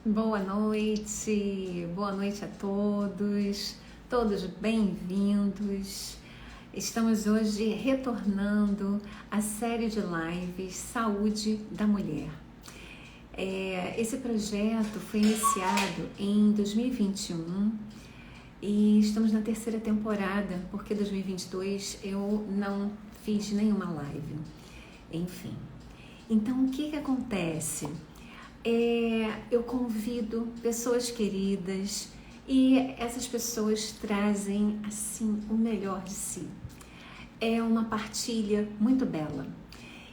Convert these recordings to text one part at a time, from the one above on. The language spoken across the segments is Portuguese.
Boa noite a todos, todos bem-vindos. Estamos hoje retornando à série de lives Saúde da Mulher. Esse projeto foi iniciado em 2021 e estamos na terceira temporada, porque 2022 eu não fiz nenhuma live. Enfim, então o que acontece? Eu convido pessoas queridas e essas pessoas trazem assim o melhor de si. É uma partilha muito bela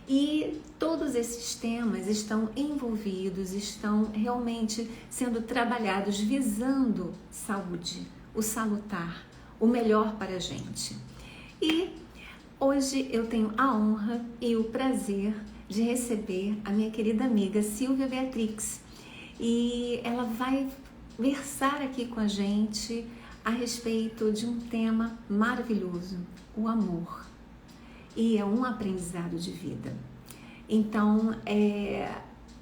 e todos esses temas estão envolvidos, estão realmente sendo trabalhados visando saúde, o salutar, o melhor para a gente. E hoje eu tenho a honra e o prazer de receber a minha querida amiga Silvia Beatrix e ela vai versar aqui com a gente a respeito de um tema maravilhoso, o amor. E é um aprendizado de vida. Então,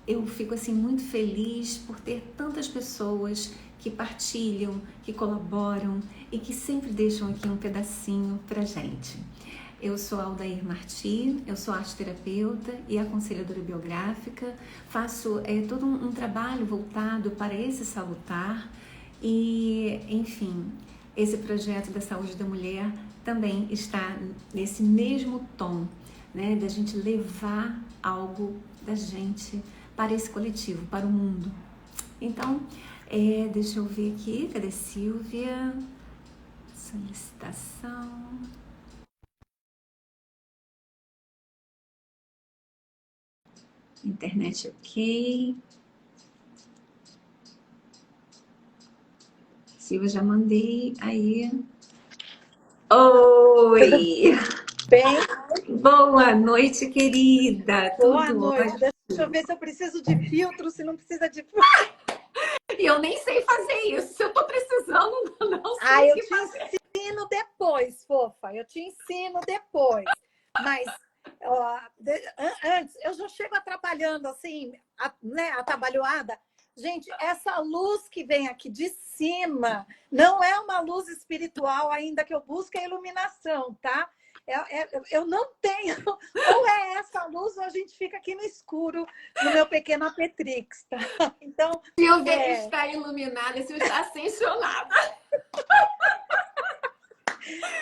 eu fico assim muito feliz por ter tantas pessoas que partilham, que colaboram e que sempre deixam aqui um pedacinho pra gente. Eu sou Aldair Marti, eu sou arte-terapeuta e aconselhadora biográfica, faço todo um trabalho voltado para esse salutar e, enfim, esse projeto da saúde da mulher também está nesse mesmo tom, né, da gente levar algo da gente para esse coletivo, para o mundo. Então, deixa eu ver aqui, cadê Silvia? Solicitação. Internet ok. Silvia, já mandei aí. Oi! Bem? Boa noite, querida. Boa Tudo noite. ótimo? Deixa eu ver se eu preciso de filtro, se não precisa de... E eu nem sei fazer isso. Se eu tô precisando, não sei o eu que te fazer. ensino depois, fofa. Eu te ensino depois. Mas antes, eu já chego atrapalhando assim, né, atabalhoada. Gente, essa luz que vem aqui de cima não é uma luz espiritual ainda que eu busco a iluminação, tá? Eu não tenho. Ou é essa luz ou a gente fica aqui no escuro, no meu pequeno Apetrix, tá? Então, Silvia está iluminada, Silvia está ascensionada.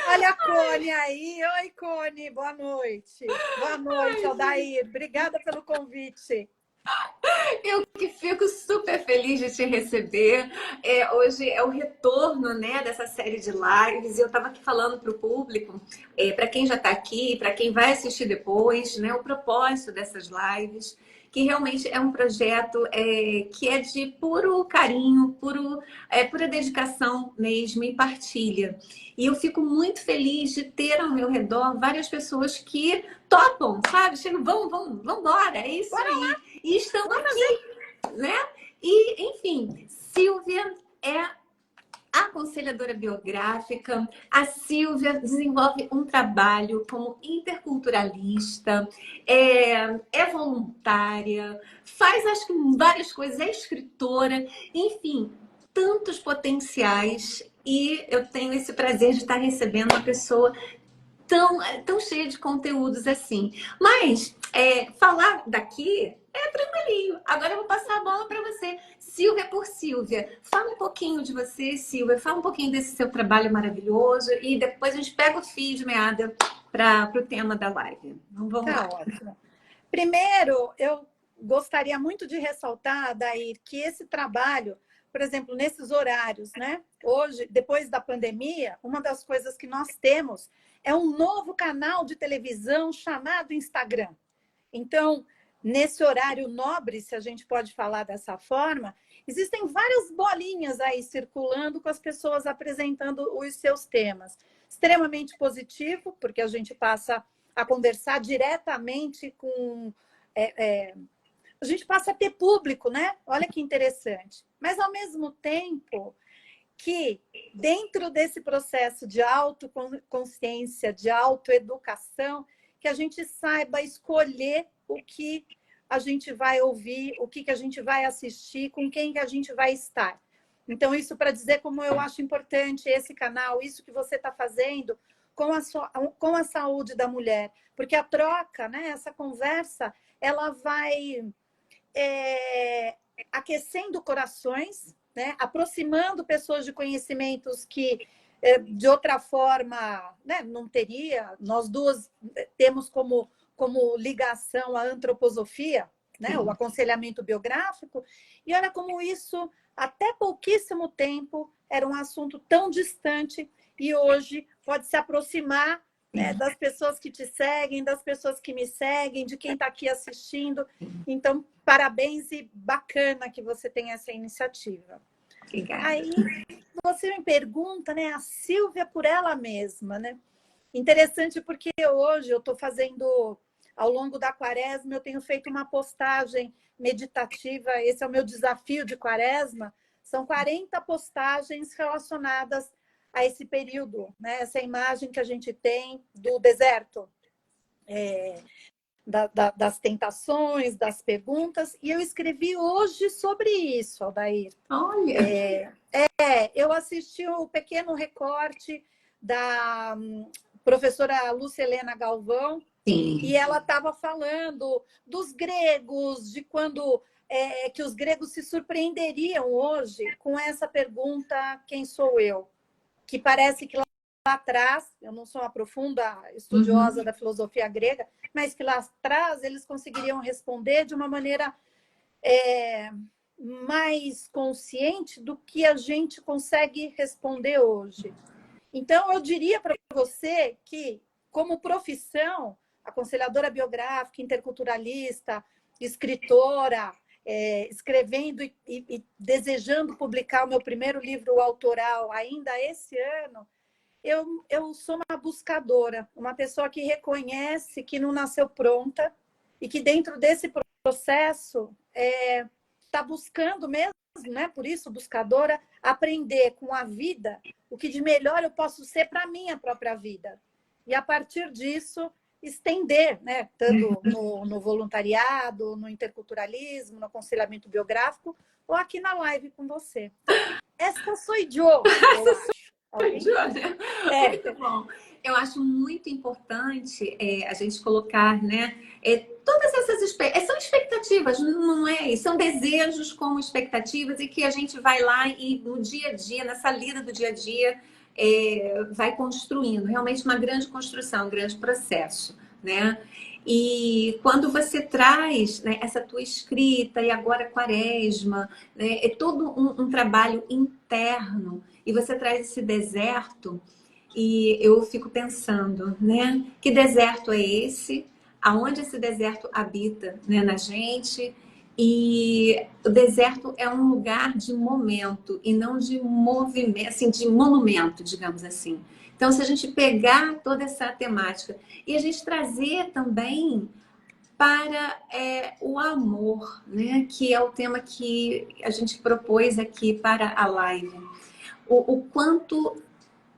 olha a Cone aí. Oi, Cone. Boa noite. Boa noite, Aldair. Obrigada pelo convite. Eu que fico super feliz de te receber. Hoje é o retorno, né, dessa série de lives. Eu estava aqui falando para o público, para quem já está aqui, para quem vai assistir depois, né, o propósito dessas lives, que realmente é um projeto que é de puro carinho, pura dedicação mesmo e partilha. E eu fico muito feliz de ter ao meu redor várias pessoas que topam, sabe? Chegam, vamos embora, é isso aí. E estão aqui, né? E, enfim, Silvia é aconselhadora biográfica. A Silvia desenvolve um trabalho como interculturalista, é voluntária, faz acho que várias coisas, é escritora, enfim, tantos potenciais. E eu tenho esse prazer de estar recebendo uma pessoa tão cheia de conteúdos assim. Mas falar daqui é tranquilinho. Agora eu vou passar a bola para você. Silvia por Silvia. Fala um pouquinho de você, Silvia. Fala um pouquinho desse seu trabalho maravilhoso e depois a gente pega o fio de meada para o tema da live. Vamos Tá lá. ótimo. Primeiro, eu gostaria muito de ressaltar, Daí, que esse trabalho, por exemplo, nesses horários, né? Hoje, depois da pandemia, uma das coisas que nós temos é um novo canal de televisão chamado Instagram. Então, nesse horário nobre, se a gente pode falar dessa forma, existem várias bolinhas aí circulando com as pessoas apresentando os seus temas. Extremamente positivo, porque a gente passa a conversar diretamente com... a gente passa a ter público, né? Olha que interessante. Mas, ao mesmo tempo que, dentro desse processo de autoconsciência, de autoeducação, que a gente saiba escolher o que a gente vai ouvir, o que a gente vai assistir, com quem que a gente vai estar. Então, isso para dizer como eu acho importante esse canal, isso que você está fazendo com a saúde da mulher. Porque a troca, né, essa conversa, ela vai aquecendo corações, né, aproximando pessoas de conhecimentos que, de outra forma, né, não teria. Nós duas temos como ligação a antroposofia, né, o aconselhamento biográfico, e olha como isso, até pouquíssimo tempo, era um assunto tão distante e hoje pode se aproximar, né, das pessoas que te seguem, das pessoas que me seguem, de quem está aqui assistindo. Então, parabéns e bacana que você tem essa iniciativa. Obrigada. Aí você me pergunta, né, a Silvia por ela mesma, né? Interessante porque hoje eu estou fazendo, ao longo da quaresma, eu tenho feito uma postagem meditativa, esse é o meu desafio de quaresma, são 40 postagens relacionadas a esse período, né? Essa imagem que a gente tem do deserto, das tentações, das perguntas, e eu escrevi hoje sobre isso, Aldair. Olha! Eu assisti o pequeno recorte da professora Lúcia Helena Galvão, Sim. e ela estava falando dos gregos, de quando que os gregos se surpreenderiam hoje com essa pergunta, quem sou eu? Que parece que lá atrás, eu não sou uma profunda estudiosa da filosofia grega, mas que lá atrás eles conseguiriam responder de uma maneira mais consciente do que a gente consegue responder hoje. Então, eu diria para você que, como profissão, aconselhadora biográfica, interculturalista, escritora, escrevendo e desejando publicar o meu primeiro livro autoral ainda esse ano, eu sou uma buscadora, uma pessoa que reconhece que não nasceu pronta e que dentro desse processo está buscando mesmo, né? Por isso, buscadora, aprender com a vida o que de melhor eu posso ser para a minha própria vida. E a partir disso, estender, né? Tanto no voluntariado, no interculturalismo, no aconselhamento biográfico, ou aqui na live com você. Essa sou eu acho. Muito bom. Eu acho muito importante a gente colocar, né? Todas essas são expectativas, não é isso? São desejos como expectativas e que a gente vai lá e no dia a dia, nessa lida do dia a dia, vai construindo. Realmente uma grande construção, um grande processo, né? E quando você traz, né, essa tua escrita e agora quaresma, né, é todo um trabalho interno e você traz esse deserto e eu fico pensando, né, que deserto é esse? Aonde esse deserto habita, né, na gente? E o deserto é um lugar de momento e não de movimento, assim, de monumento, digamos assim. Então, se a gente pegar toda essa temática e a gente trazer também para o amor, né? Que é o tema que a gente propôs aqui para a live. O quanto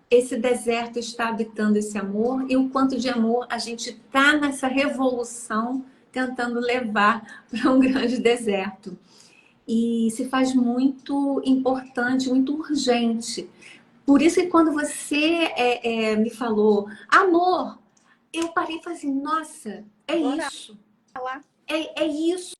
esse deserto está habitando esse amor e o quanto de amor a gente está nessa revolução tentando levar para um grande deserto. E se faz muito importante, muito urgente. Por isso que quando você me falou, amor, eu parei e falei assim, nossa, é Bora isso. lá. É isso.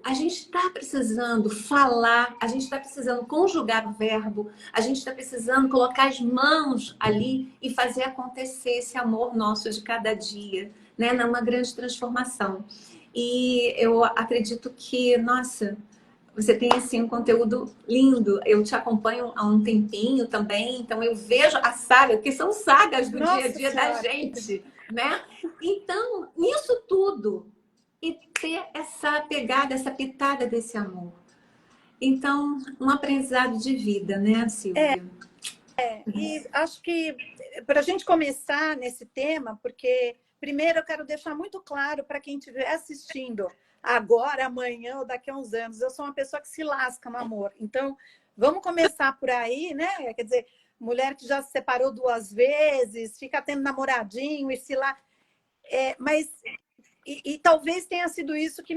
A gente está precisando falar, a gente está precisando conjugar o verbo, a gente está precisando colocar as mãos ali e fazer acontecer esse amor nosso de cada dia, né? Numa grande transformação. E eu acredito que, nossa, você tem assim um conteúdo lindo. Eu te acompanho há um tempinho também, então eu vejo a saga, que são sagas do dia a dia da gente, né? Então, nisso tudo, e ter essa pegada, essa pitada desse amor. Então, um aprendizado de vida, né, Silvia? E acho que para a gente começar nesse tema, porque primeiro eu quero deixar muito claro para quem estiver assistindo agora, amanhã ou daqui a uns anos, eu sou uma pessoa que se lasca no amor. Então, vamos começar por aí, né? Quer dizer, mulher que já se separou 2 vezes, fica tendo namoradinho e se lá. Mas E talvez tenha sido isso que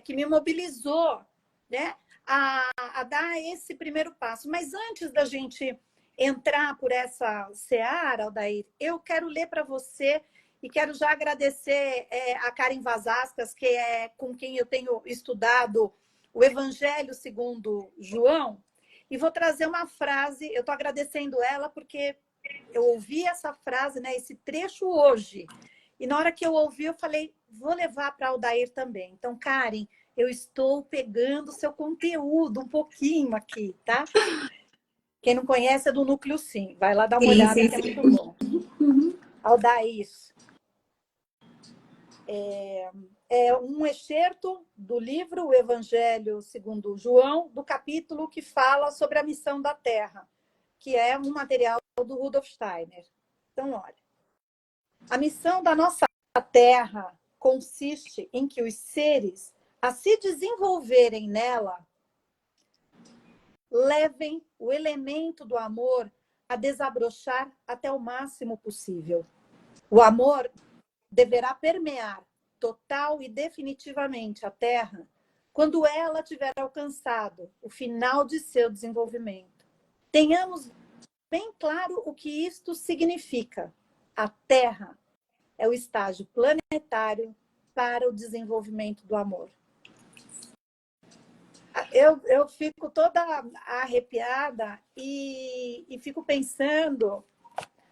que me mobilizou, né, a dar esse primeiro passo. Mas antes da gente entrar por essa seara, Aldair, eu quero ler para você e quero já agradecer a Karen Vazascas, que é com quem eu tenho estudado o Evangelho segundo João, e vou trazer uma frase. Eu estou agradecendo ela porque eu ouvi essa frase, né, esse trecho hoje. E na hora que eu ouvi, eu falei, vou levar para Aldair também. Então, Karen, eu estou pegando o seu conteúdo um pouquinho aqui, tá? Quem não conhece é do Núcleo Sim. Vai lá dar uma olhada, que é muito bom. Aldair, é um excerto do livro O Evangelho segundo João, do capítulo que fala sobre a missão da Terra, que é um material do Rudolf Steiner. Então, olha. A missão da nossa Terra consiste em que os seres, a se desenvolverem nela, levem o elemento do amor a desabrochar até o máximo possível. O amor deverá permear total e definitivamente a Terra quando ela tiver alcançado o final de seu desenvolvimento. Tenhamos bem claro o que isto significa. A Terra é o estágio planetário para o desenvolvimento do amor. Eu fico toda arrepiada e fico pensando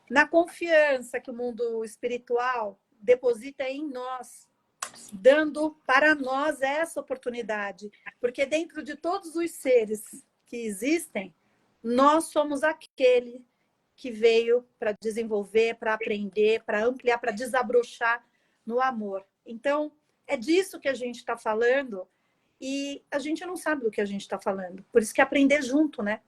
na confiança que o mundo espiritual deposita em nós, dando para nós essa oportunidade. Porque dentro de todos os seres que existem, nós somos aquele que veio para desenvolver, para aprender, para ampliar, para desabrochar no amor. Então, é disso que a gente está falando e a gente não sabe do que a gente está falando. Por isso que aprender junto, né?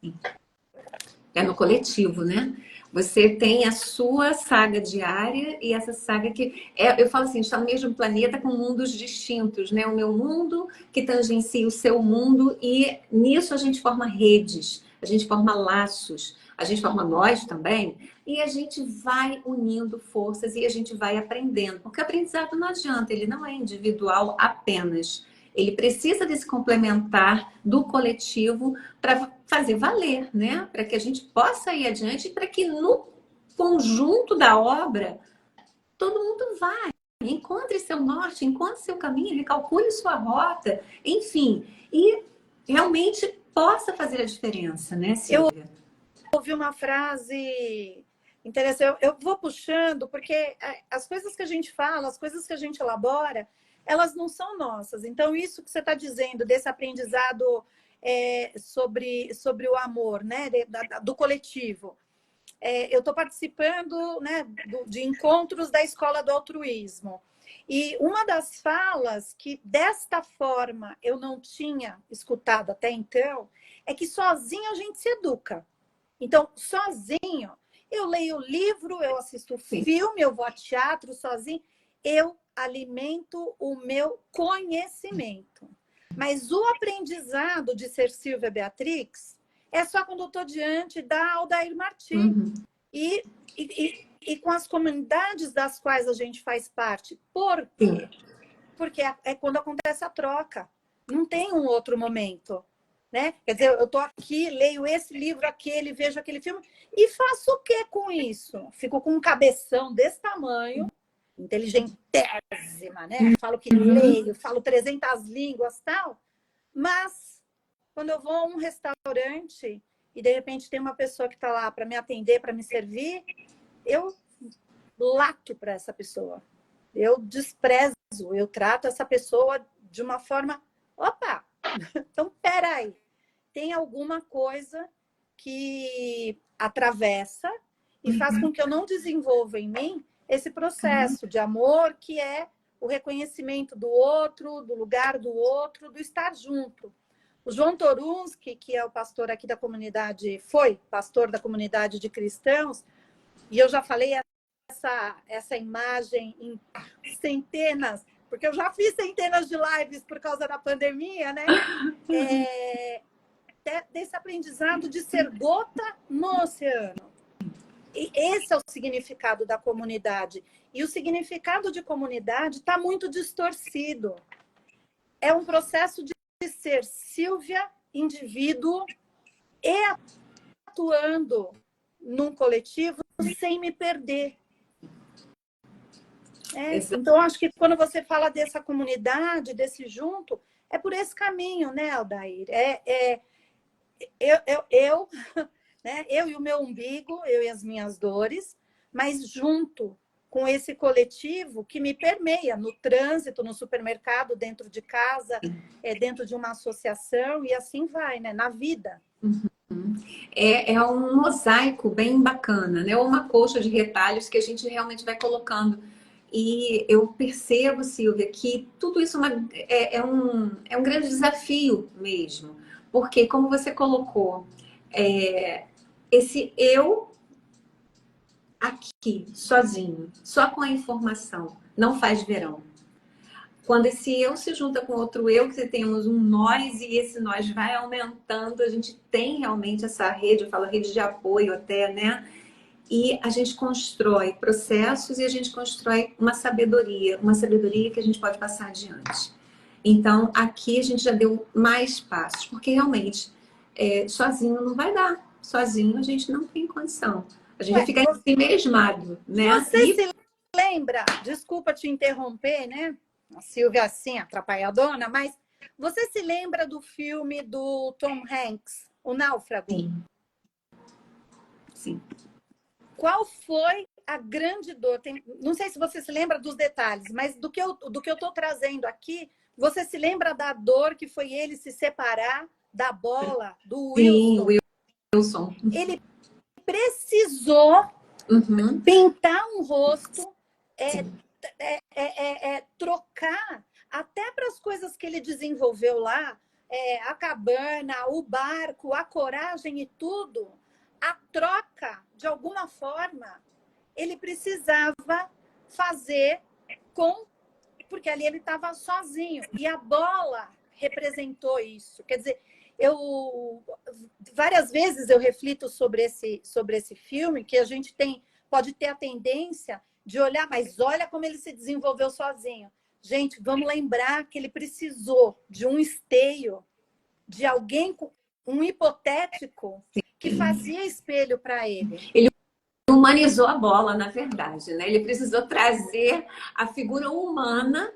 É no coletivo, né? Você tem a sua saga diária e essa saga que... eu falo assim, está no mesmo planeta com mundos distintos, né? O meu mundo que tangencia o seu mundo e nisso a gente forma redes, a gente forma laços, a gente forma nós também e a gente vai unindo forças e a gente vai aprendendo. Porque o aprendizado não adianta, ele não é individual apenas. Ele precisa desse complementar do coletivo para fazer valer, né? Para que a gente possa ir adiante e para que no conjunto da obra todo mundo vá, encontre seu norte, encontre seu caminho, recalcule sua rota, enfim, e realmente possa fazer a diferença, né, Silvia? Eu ouvi uma frase interessante, eu vou puxando, porque as coisas que a gente fala, as coisas que a gente elabora, elas não são nossas. Então, isso que você está dizendo, desse aprendizado sobre o amor, né, do coletivo. Eu estou participando, né, de encontros da Escola do Altruísmo. E uma das falas que, desta forma, eu não tinha escutado até então, é que sozinho a gente se educa. Então, sozinho, eu leio livro, eu assisto filme, eu vou a teatro sozinho, eu alimento o meu conhecimento. Mas o aprendizado de ser Silvia Beatrix é só quando eu estou diante da Aldair Martins. Uhum. E com as comunidades das quais a gente faz parte. Por quê? Porque é quando acontece a troca. Não tem um outro momento. Né? Quer dizer, eu estou aqui, leio esse livro, aquele, vejo aquele filme, e faço o que com isso? Fico com um cabeção desse tamanho, inteligentésima, né? Falo que leio, falo 300 línguas, tal, mas quando eu vou a um restaurante e de repente tem uma pessoa que está lá para me atender, para me servir, eu lato para essa pessoa. Eu desprezo, eu trato essa pessoa de uma forma... Opa! Então, peraí. Tem alguma coisa que atravessa e faz com que eu não desenvolva em mim esse processo de amor, que é o reconhecimento do outro, do lugar do outro, do estar junto. O João Torunski, que é o pastor aqui da comunidade, foi pastor da comunidade de cristãos, e eu já falei essa imagem em centenas, porque eu já fiz centenas de lives por causa da pandemia, né? Desse aprendizado de ser gota no oceano. E esse é o significado da comunidade. E o significado de comunidade está muito distorcido. É um processo de ser Silvia, indivíduo, e atuando num coletivo sem me perder. Então, acho que quando você fala dessa comunidade, desse junto, é por esse caminho, né, Aldair? Eu, né, eu e o meu umbigo, eu e as minhas dores, mas junto com esse coletivo que me permeia no trânsito, no supermercado, dentro de casa, dentro de uma associação, e assim vai, né, na vida. É um mosaico bem bacana, né? Ou uma colcha de retalhos que a gente realmente vai colocando. E eu percebo, Silvia, que tudo isso é um grande desafio mesmo. Porque, como você colocou, esse eu aqui, sozinho, só com a informação, não faz verão. Quando esse eu se junta com outro eu, que temos um nós e esse nós vai aumentando, a gente tem realmente essa rede, eu falo rede de apoio até, né? E a gente constrói processos e a gente constrói uma sabedoria que a gente pode passar adiante. Então, aqui a gente já deu mais passos, porque realmente sozinho não vai dar. Sozinho a gente não tem condição. A gente vai ficar em si mesmado, né? Você se lembra, desculpa te interromper, né? A Silvia, assim, atrapalhadona, mas você se lembra do filme do Tom Hanks, O Náufrago? Sim. Sim. Qual foi a grande dor? Não sei se você se lembra dos detalhes, mas do que eu estou trazendo aqui, você se lembra da dor que foi ele se separar da bola, do Wilson? Sim, Wilson. Ele precisou pintar um rosto, trocar até para as coisas que ele desenvolveu lá, a cabana, o barco, a coragem e tudo, a troca, de alguma forma, ele precisava fazer porque ali ele estava sozinho. E a bola representou isso. Quer dizer, várias vezes eu reflito sobre esse filme, que a gente pode ter a tendência de olhar, mas olha como ele se desenvolveu sozinho. Gente, vamos lembrar que ele precisou de um esteio, de alguém, um hipotético, que fazia espelho para ele. Ele humanizou a bola, na verdade, né? Ele precisou trazer a figura humana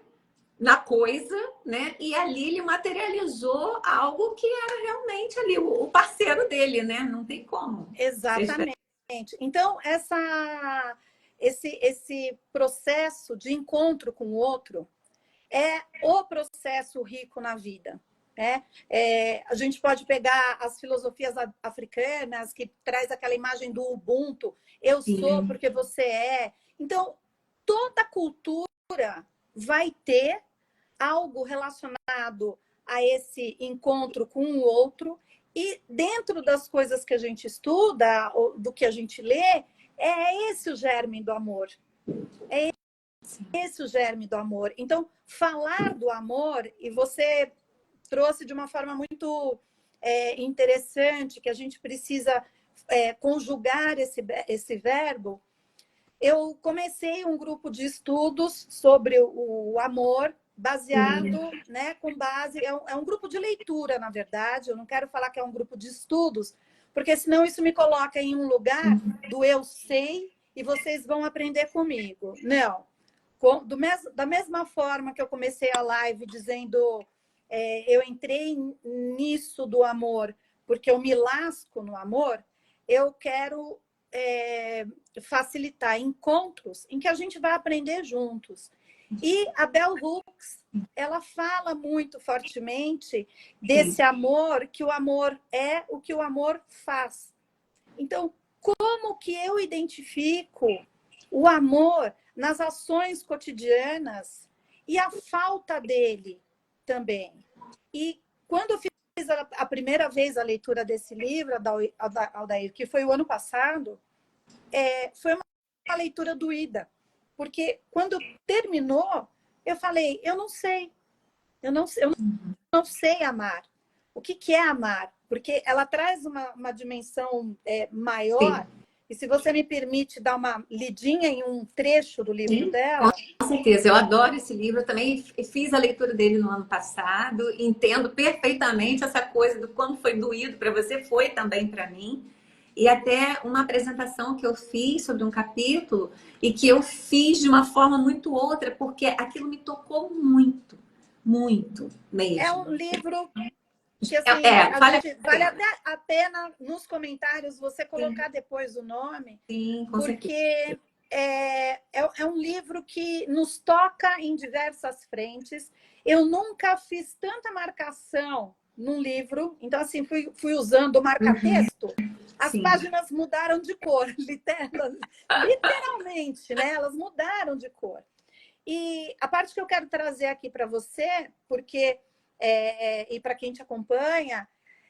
na coisa, né? E ali ele materializou algo que era realmente ali o parceiro dele, né? Não tem como. Exatamente. Então, esse processo de encontro com o outro é o processo rico na vida. Né? A gente pode pegar as filosofias africanas, que traz aquela imagem do Ubuntu, eu sou porque você é. Então, toda cultura vai ter algo relacionado a esse encontro com o outro, e dentro das coisas que a gente estuda, do que a gente lê, é esse o germe do amor. É esse o germe do amor. Então, falar do amor, e você trouxe de uma forma muito interessante, que a gente precisa conjugar esse verbo. Eu comecei um grupo de estudos sobre o amor, baseado, né, com base... É um grupo de leitura, na verdade. Eu não quero falar que é um grupo de estudos, porque senão isso me coloca em um lugar do eu sei e vocês vão aprender comigo. Não. Da mesma forma que eu comecei a live dizendo eu entrei nisso do amor porque eu me lasco no amor, eu quero facilitar encontros em que a gente vai aprender juntos. E a Bell Hooks, ela fala muito fortemente desse amor, que o amor é o que o amor faz. Então, como que eu identifico o amor nas ações cotidianas e a falta dele também? E quando eu fiz a primeira vez a leitura desse livro, Aldair, que foi o ano passado, foi uma leitura doída, porque quando terminou, eu falei, eu não sei amar. O que é amar? Porque ela traz uma dimensão maior, E se você me permite dar uma lidinha em um trecho do livro Sim, dela. com certeza. Eu adoro esse livro. Eu também fiz a leitura dele no ano passado. Entendo perfeitamente essa coisa do quando foi doído para você, foi também para mim. E até uma apresentação que eu fiz sobre um capítulo e que eu fiz de uma forma muito outra, porque aquilo me tocou muito, muito É um mesmo. livro que, assim, a Vale a gente vale pena. até a pena nos comentários você colocar depois o nome, Sim, com certeza. porque é um livro que nos toca em diversas frentes. Eu nunca fiz tanta marcação num livro, então, assim, fui usando o Uhum, marca-texto, as sim. páginas mudaram de cor, literalmente, né? Elas mudaram de cor. E a parte que eu quero trazer aqui para você, porque e para quem te acompanha,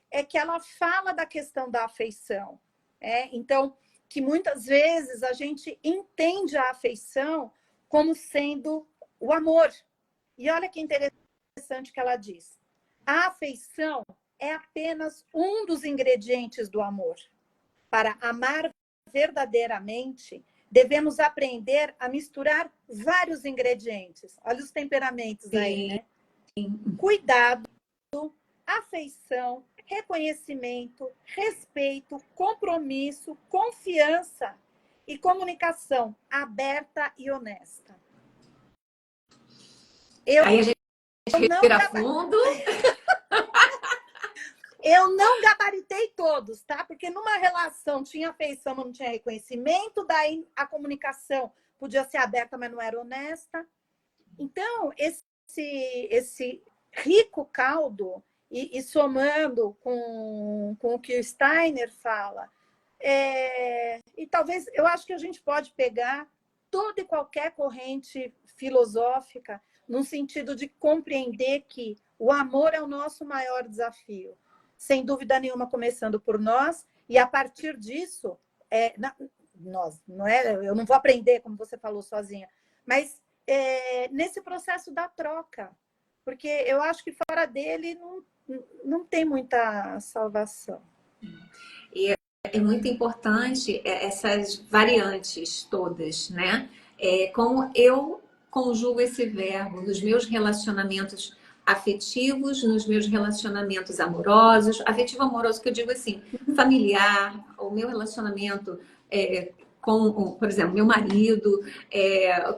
é que ela fala da questão da afeição. Então, que muitas vezes a gente entende a afeição como sendo o amor. E olha que interessante que ela diz. A afeição é apenas um dos ingredientes do amor. Para amar verdadeiramente, devemos aprender a misturar vários ingredientes. Olha os temperamentos aí, Sim. né? Cuidado, afeição, reconhecimento, respeito, compromisso, confiança e comunicação aberta e honesta. Eu Aí a gente não, respira fundo. eu não gabaritei todos, tá? Porque numa relação tinha afeição, mas não tinha reconhecimento, daí a comunicação podia ser aberta, mas não era honesta. Então, esse rico caldo, e somando com o que o Steiner fala, e talvez eu acho que a gente pode pegar toda e qualquer corrente filosófica no sentido de compreender que o amor é o nosso maior desafio, sem dúvida nenhuma, começando por nós, e a partir disso, nós, não é? Eu não vou aprender, como você falou, sozinha, mas nesse processo da troca, porque eu acho que fora dele não tem muita salvação. E é muito importante essas variantes todas, né? Como eu conjugo esse verbo nos meus relacionamentos afetivos, nos meus relacionamentos amorosos, afetivo amoroso que eu digo assim, familiar, o meu relacionamento com, por exemplo, meu marido,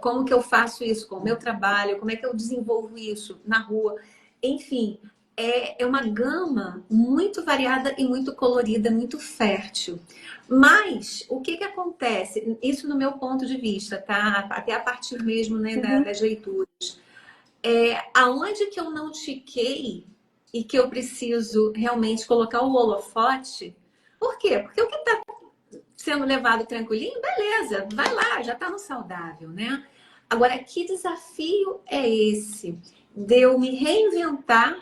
como que eu faço isso com o meu trabalho, como é que eu desenvolvo isso na rua, enfim, é uma gama muito variada e muito colorida, muito fértil. Mas o que acontece? Isso no meu ponto de vista, tá? Até a partir mesmo, né, das leituras. Aonde que eu não tiquei e que eu preciso realmente colocar o holofote? Por quê? Porque o que está sendo levado tranquilinho, beleza, vai lá, já está no saudável, né? Agora, que desafio é esse de eu me reinventar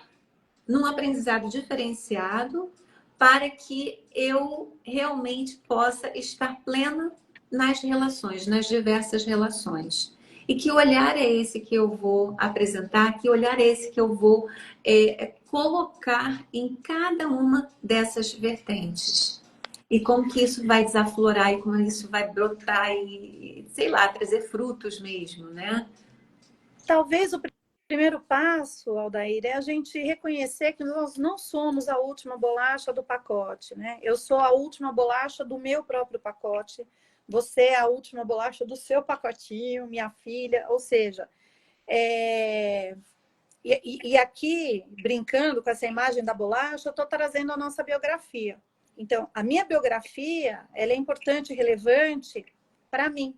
num aprendizado diferenciado para que eu realmente possa estar plena nas relações, nas diversas relações. E que olhar é esse que eu vou apresentar, que olhar é esse que eu vou colocar em cada uma dessas vertentes. E como que isso vai desaflorar e como isso vai brotar e, sei lá, trazer frutos mesmo, né? Talvez o primeiro passo, Aldair, é a gente reconhecer que nós não somos a última bolacha do pacote, né? Eu sou a última bolacha do meu próprio pacote, você é a última bolacha do seu pacotinho, minha filha, ou seja, e aqui, brincando com essa imagem da bolacha, eu estou trazendo a nossa biografia. Então, a minha biografia, ela é importante e relevante para mim.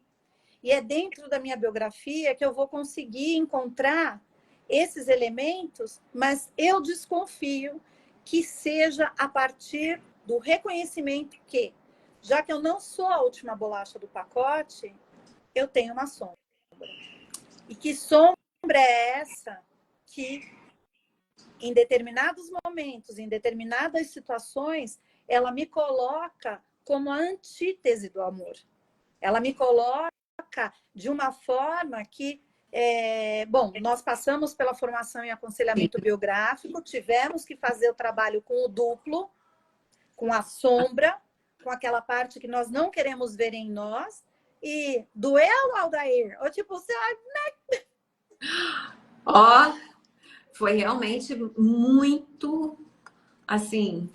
E é dentro da minha biografia que eu vou conseguir encontrar esses elementos, mas eu desconfio que seja a partir do reconhecimento que, já que eu não sou a última bolacha do pacote, eu tenho uma sombra. E que sombra é essa que, em determinados momentos, em determinadas situações, ela me coloca como a antítese do amor. Ela me coloca de uma forma que, bom, nós passamos pela formação em aconselhamento biográfico, tivemos que fazer o trabalho com o duplo, com a sombra, com aquela parte que nós não queremos ver em nós. E doeu, Aldair? Ou tipo, você... Ó, foi realmente muito, assim,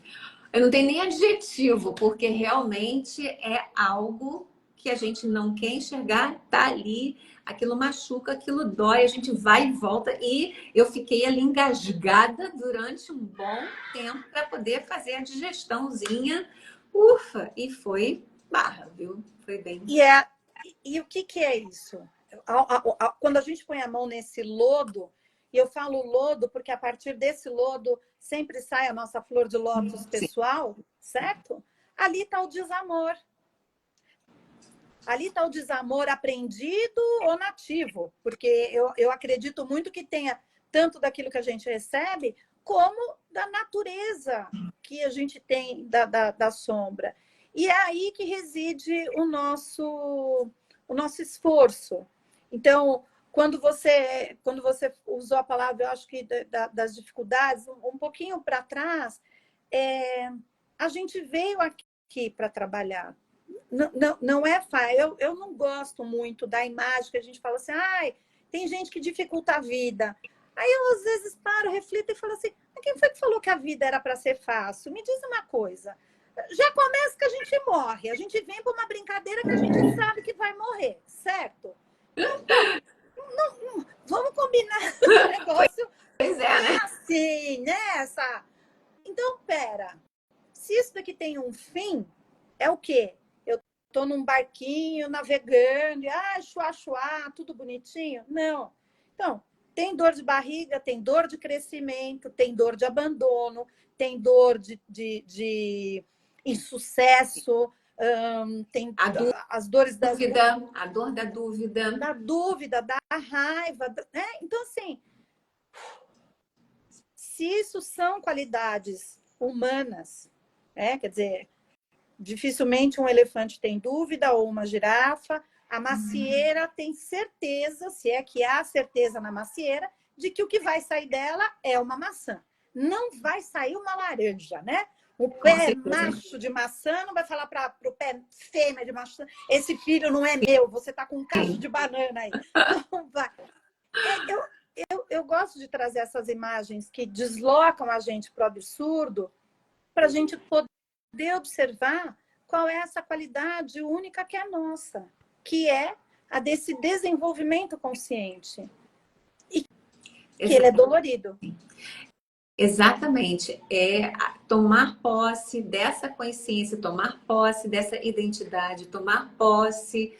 eu não tenho nem adjetivo, porque realmente é algo que a gente não quer enxergar, tá ali, aquilo machuca, aquilo dói, a gente vai e volta. E eu fiquei ali engasgada durante um bom tempo para poder fazer a digestãozinha. Ufa! E foi barra, viu? Foi bem. E o que é isso? Quando a gente põe a mão nesse lodo, e eu falo lodo porque a partir desse lodo sempre sai a nossa flor de lótus Sim. pessoal, certo? Ali está o desamor. Ali está o desamor aprendido ou nativo, porque eu acredito muito que tenha tanto daquilo que a gente recebe, como da natureza que a gente tem da sombra. E é aí que reside o nosso esforço. Então, quando você usou a palavra, eu acho que das dificuldades, um pouquinho para trás, a gente veio aqui para trabalhar. Não é fácil. Eu não gosto muito da imagem que a gente fala assim, tem gente que dificulta a vida. Aí eu, às vezes, paro, reflito e falo assim, quem foi que falou que a vida era para ser fácil? Me diz uma coisa. Já começa que a gente morre. A gente vem para uma brincadeira que a gente sabe que vai morrer, certo? Então, vamos combinar o negócio. Pois é, né? Assim, né? Então, pera. Se isso daqui tem um fim, é o quê? Estou num barquinho, navegando, chuá, chuá, tudo bonitinho. Não. Então, tem dor de barriga, tem dor de crescimento, tem dor de abandono, tem dor de insucesso, tem as dores da dúvida, a dor da dúvida. Da dúvida, da raiva. Né? Então, assim, se isso são qualidades humanas, quer dizer, dificilmente um elefante tem dúvida, ou uma girafa. A macieira tem certeza, se é que há certeza na macieira, de que o que vai sair dela é uma maçã. Não vai sair uma laranja, né? O pé macho de maçã não vai falar para o pé fêmea de maçã, esse filho não é meu, você está com um cacho de banana aí. Não vai. Eu gosto de trazer essas imagens que deslocam a gente para o absurdo, para a gente poder observar qual é essa qualidade única que é nossa, que é a desse desenvolvimento consciente. E que ele é dolorido. Exatamente. É tomar posse dessa consciência, tomar posse dessa identidade, tomar posse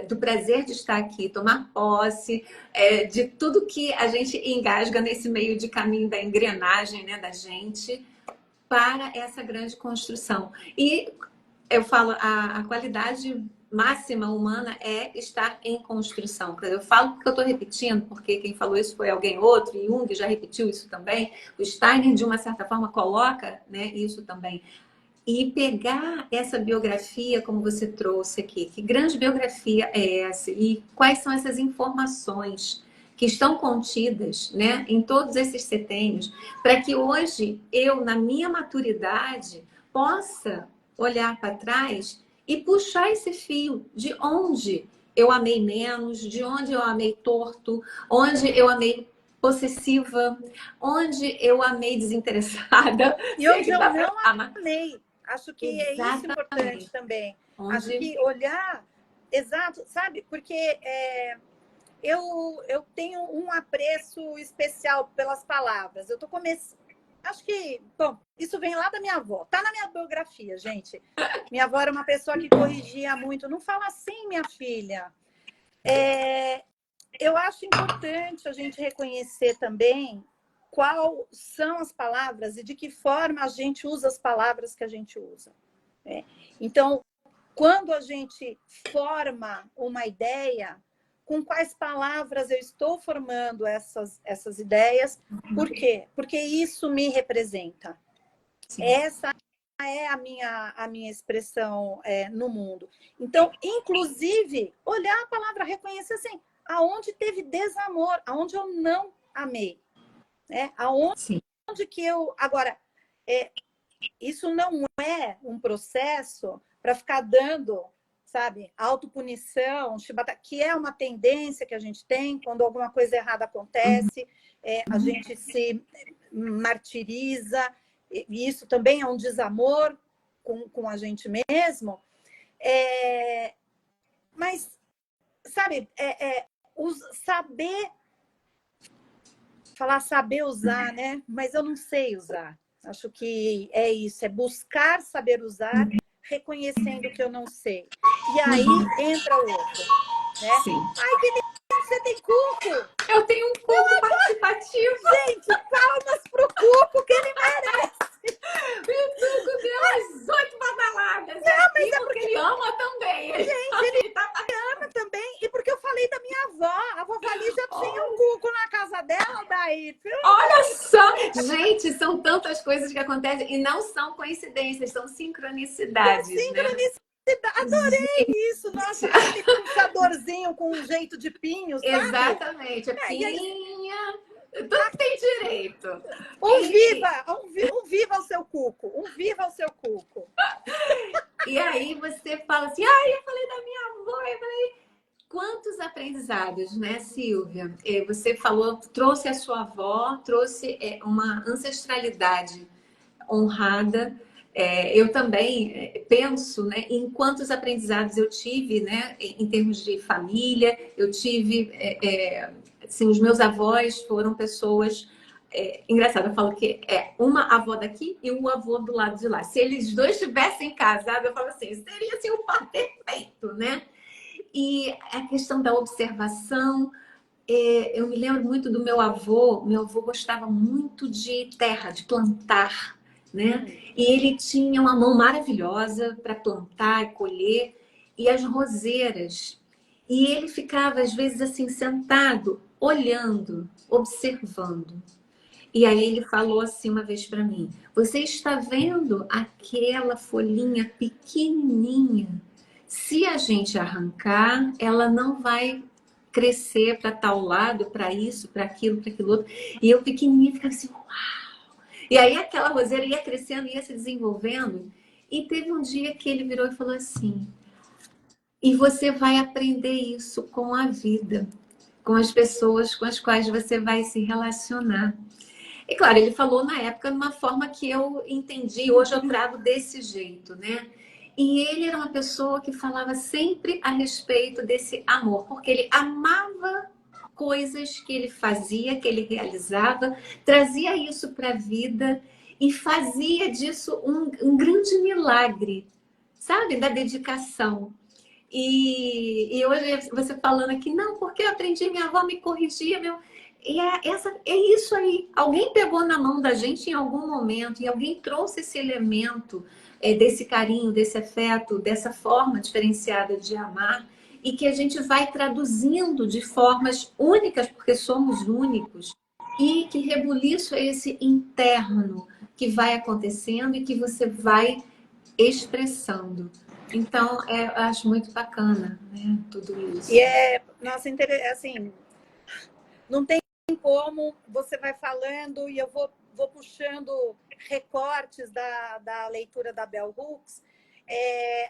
do prazer de estar aqui, tomar posse de tudo que a gente engasga nesse meio de caminho da engrenagem, né, da gente, para essa grande construção. E eu falo, a qualidade máxima humana é estar em construção. Eu falo porque eu estou repetindo, porque quem falou isso foi alguém outro, e Jung já repetiu isso também. O Steiner, de uma certa forma, coloca, né, isso também. E pegar essa biografia, como você trouxe aqui, que grande biografia é essa? E quais são essas informações que estão contidas, né, em todos esses setênios, para que hoje eu, na minha maturidade, possa olhar para trás e puxar esse fio de onde eu amei menos, de onde eu amei torto, onde eu amei possessiva, onde eu amei desinteressada. E onde eu não amei. Acho que é isso importante também. Onde... Acho que olhar... Exato, sabe? Porque eu tenho um apreço especial pelas palavras. Eu estou começando... Acho que, bom, isso vem lá da minha avó. Tá na minha biografia, gente. Minha avó era uma pessoa que corrigia muito. Não fala assim, minha filha. Eu acho importante a gente reconhecer também quais são as palavras e de que forma a gente usa as palavras que a gente usa. Né? Então, quando a gente forma uma ideia, com quais palavras eu estou formando essas ideias? Por quê? Porque isso me representa. Sim. Essa é a minha expressão no mundo. Então, inclusive, olhar a palavra, reconhecer assim, aonde teve desamor, aonde eu não amei. Aonde que eu... Agora, isso não é um processo para ficar dando, sabe, autopunição, chibata, que é uma tendência que a gente tem quando alguma coisa errada acontece, a gente se martiriza, e isso também é um desamor com a gente mesmo. Mas, sabe, saber, falar saber usar, né? Mas eu não sei usar. Acho que é isso, é buscar saber usar, reconhecendo que eu não sei. E aí entra o outro, né? Sim. Ai, que lindo, você tem cuco! Eu tenho um cuco participativo. Gente, palmas pro cuco que ele merece! O cuco deu as 8 badaladas. Não, mas é porque ele ama também. Gente, ele ama também. E porque eu falei da minha avó. A vovó Ali já tinha um cuco na casa dela, daí. Olha só! Gente, são tantas coisas que acontecem e não são coincidências, são sincronicidades. Sincronicidade. Adorei isso. Nossa, aquele puxadorzinho com um jeito de pinho, sabe? Exatamente. A pinha. Tudo que tem direito. Um viva o seu cuco. Um viva o seu cuco. E aí você fala assim, eu falei da minha avó, eu falei... Quantos aprendizados, né, Silvia? Você falou, trouxe a sua avó, trouxe uma ancestralidade honrada. Eu também penso, né, em quantos aprendizados eu tive, né, em termos de família. Eu tive, assim, os meus avós foram pessoas... engraçado, eu falo que é uma avó daqui e um avô do lado de lá. Se eles dois tivessem casado, eu falo assim, seria assim, o par perfeito, né? E a questão da observação, eu me lembro muito do meu avô. Meu avô gostava muito de terra, de plantar, né? E ele tinha uma mão maravilhosa para plantar e colher, e as roseiras. E ele ficava, às vezes, assim, sentado, olhando, observando. E aí ele falou assim uma vez para mim: você está vendo aquela folhinha pequenininha? Se a gente arrancar, ela não vai crescer para tal lado, para isso, para aquilo outro. E eu pequenininha ficava assim, uau! E aí aquela roseira ia crescendo, ia se desenvolvendo. E teve um dia que ele virou e falou assim: e você vai aprender isso com a vida, com as pessoas com as quais você vai se relacionar. E claro, ele falou na época de uma forma que eu entendi, hoje eu trago desse jeito, né? E ele era uma pessoa que falava sempre a respeito desse amor, porque ele amava coisas que ele fazia, que ele realizava, trazia isso para a vida e fazia disso um grande milagre, sabe? Da dedicação. E hoje você falando aqui, não, porque eu aprendi, minha avó me corrigia, e é isso aí. Alguém pegou na mão da gente em algum momento e alguém trouxe esse elemento desse carinho, desse afeto, dessa forma diferenciada de amar e que a gente vai traduzindo de formas únicas, porque somos únicos. E que rebuliço é esse interno que vai acontecendo e que você vai expressando. Então, eu acho muito bacana, né, tudo isso. E nossa, assim, não tem como, você vai falando e eu vou puxando recortes da leitura da Bell Hooks,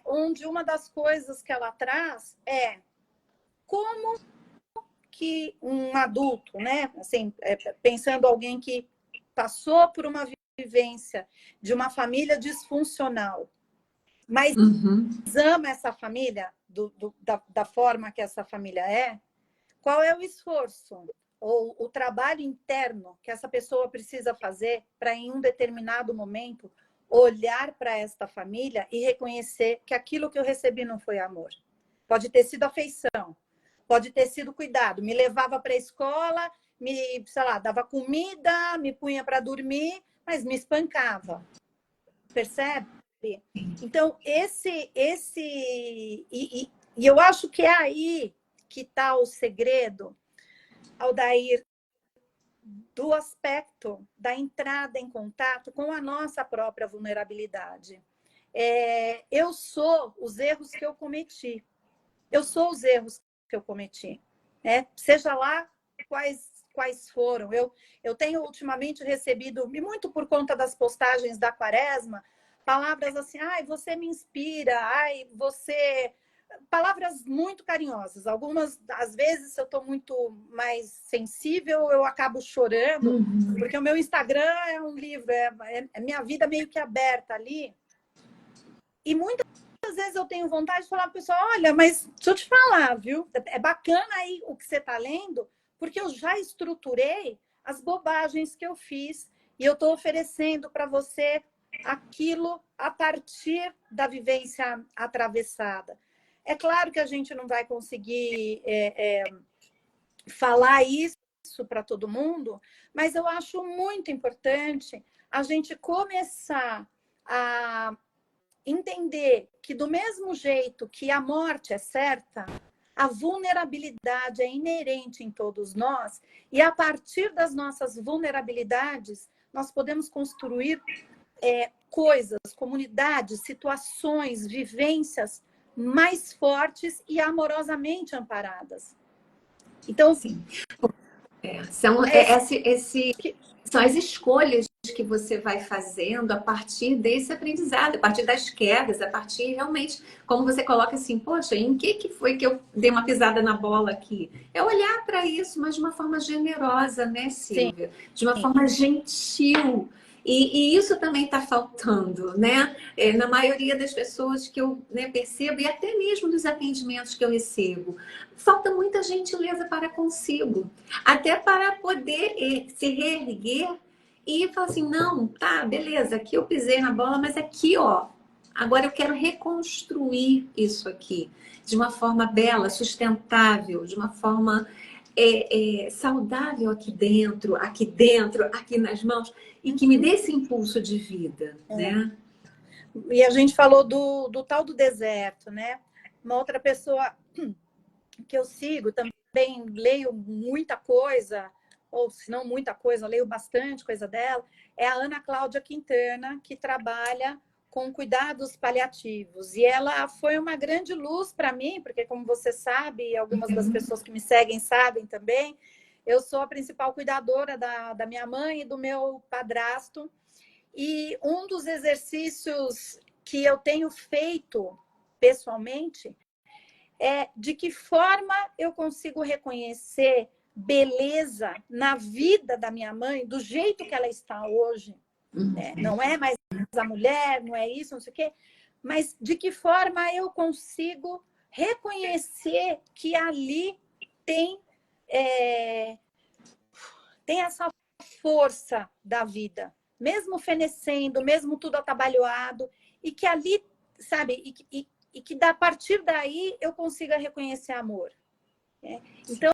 onde uma das coisas que ela traz é como que um adulto, né, assim, pensando alguém que passou por uma vivência de uma família disfuncional, mas ama essa família da forma que essa família é, qual é o esforço ou o trabalho interno que essa pessoa precisa fazer para, em um determinado momento, olhar para esta família e reconhecer que aquilo que eu recebi não foi amor. Pode ter sido afeição, pode ter sido cuidado. Me levava para a escola, me, sei lá, dava comida, me punha para dormir, mas me espancava. Percebe? Então, e eu acho que é aí que está o segredo, Aldair, do aspecto da entrada em contato com a nossa própria vulnerabilidade. Eu sou os erros que eu cometi. Eu sou os erros que eu cometi. Seja lá quais foram. Eu tenho ultimamente recebido, e muito por conta das postagens da Quaresma, palavras assim, ai, você me inspira, ai, você... Palavras muito carinhosas. Algumas, às vezes, se eu estou muito mais sensível, eu acabo chorando, porque o meu Instagram é um livro, é minha vida meio que aberta ali. E muitas vezes eu tenho vontade de falar para a pessoa, olha, mas deixa eu te falar, viu? É bacana aí o que você está lendo, porque eu já estruturei as bobagens que eu fiz e eu estou oferecendo para você aquilo a partir da vivência atravessada. É claro que a gente não vai conseguir falar isso para todo mundo, mas eu acho muito importante a gente começar a entender que, do mesmo jeito que a morte é certa, a vulnerabilidade é inerente em todos nós, e a partir das nossas vulnerabilidades, nós podemos construir coisas, comunidades, situações, vivências mais fortes e amorosamente amparadas. Então, sim. São as escolhas que você vai fazendo a partir desse aprendizado, a partir das quedas, a partir realmente, como você coloca assim, poxa, em que foi que eu dei uma pisada na bola aqui? É olhar para isso, mas de uma forma generosa, né, Silvia? De uma forma gentil. E isso também está faltando, né? Na maioria das pessoas que eu, né, percebo, e até mesmo dos atendimentos que eu recebo, falta muita gentileza para consigo, até para poder se reerguer e falar assim, não, tá, beleza, aqui eu pisei na bola, mas aqui, ó, agora eu quero reconstruir isso aqui de uma forma bela, sustentável, de uma forma saudável aqui nas mãos, e que me dê esse impulso de vida, né? E a gente falou do tal do deserto, né? Uma outra pessoa que eu sigo, também leio muita coisa, ou se não muita coisa, leio bastante coisa dela, é a Ana Cláudia Quintana, que trabalha com cuidados paliativos. E ela foi uma grande luz para mim, porque, como você sabe, e algumas das pessoas que me seguem sabem também, eu sou a principal cuidadora da minha mãe e do meu padrasto. E um dos exercícios que eu tenho feito pessoalmente é de que forma eu consigo reconhecer beleza na vida da minha mãe, do jeito que ela está hoje. Né? Não é mais a mulher, não é isso, não sei o quê, mas de que forma eu consigo reconhecer que ali tem essa força da vida, mesmo fenecendo, mesmo tudo atabalhoado, e que ali, sabe, e que a partir daí eu consiga reconhecer amor. Né? Então,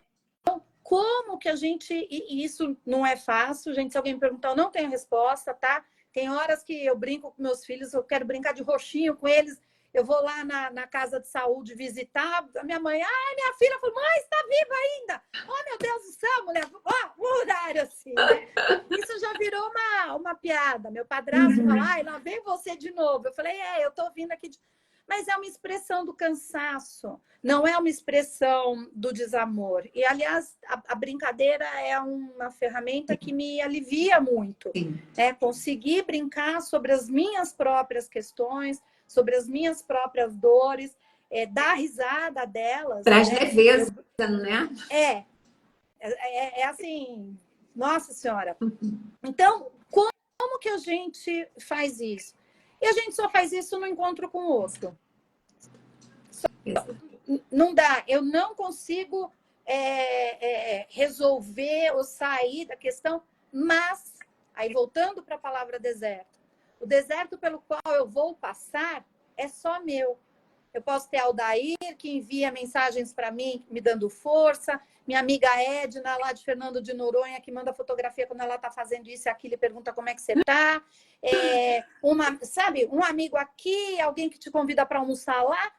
como que a gente... E isso não é fácil, gente. Se alguém me perguntar, eu não tenho resposta, tá? Tem horas que eu brinco com meus filhos, eu quero brincar de roxinho com eles. Eu vou lá na casa de saúde visitar. A minha mãe, minha filha falou, mãe, está viva ainda? Oh, meu Deus do céu, mulher. O horário assim, né? Isso já virou uma piada. Meu padrasto fala, lá vem você de novo. Eu falei, eu tô vindo aqui de... Mas é uma expressão do cansaço, não é uma expressão do desamor. E, aliás, a brincadeira é uma ferramenta que me alivia muito. Né? Conseguir brincar sobre as minhas próprias questões, sobre as minhas próprias dores, dar risada delas. Traz né? leveza, né? É assim, nossa senhora. Então, como que a gente faz isso? E a gente só faz isso no encontro com o outro. Não dá. Eu não consigo resolver ou sair da questão, mas, aí voltando para a palavra deserto, o deserto pelo qual eu vou passar é só meu. Eu posso ter a Aldair, que envia mensagens para mim, me dando força. Minha amiga Edna, lá de Fernando de Noronha, que manda fotografia quando ela está fazendo isso e aquilo e pergunta como é que você está. Sabe, um amigo aqui, alguém que te convida para almoçar lá.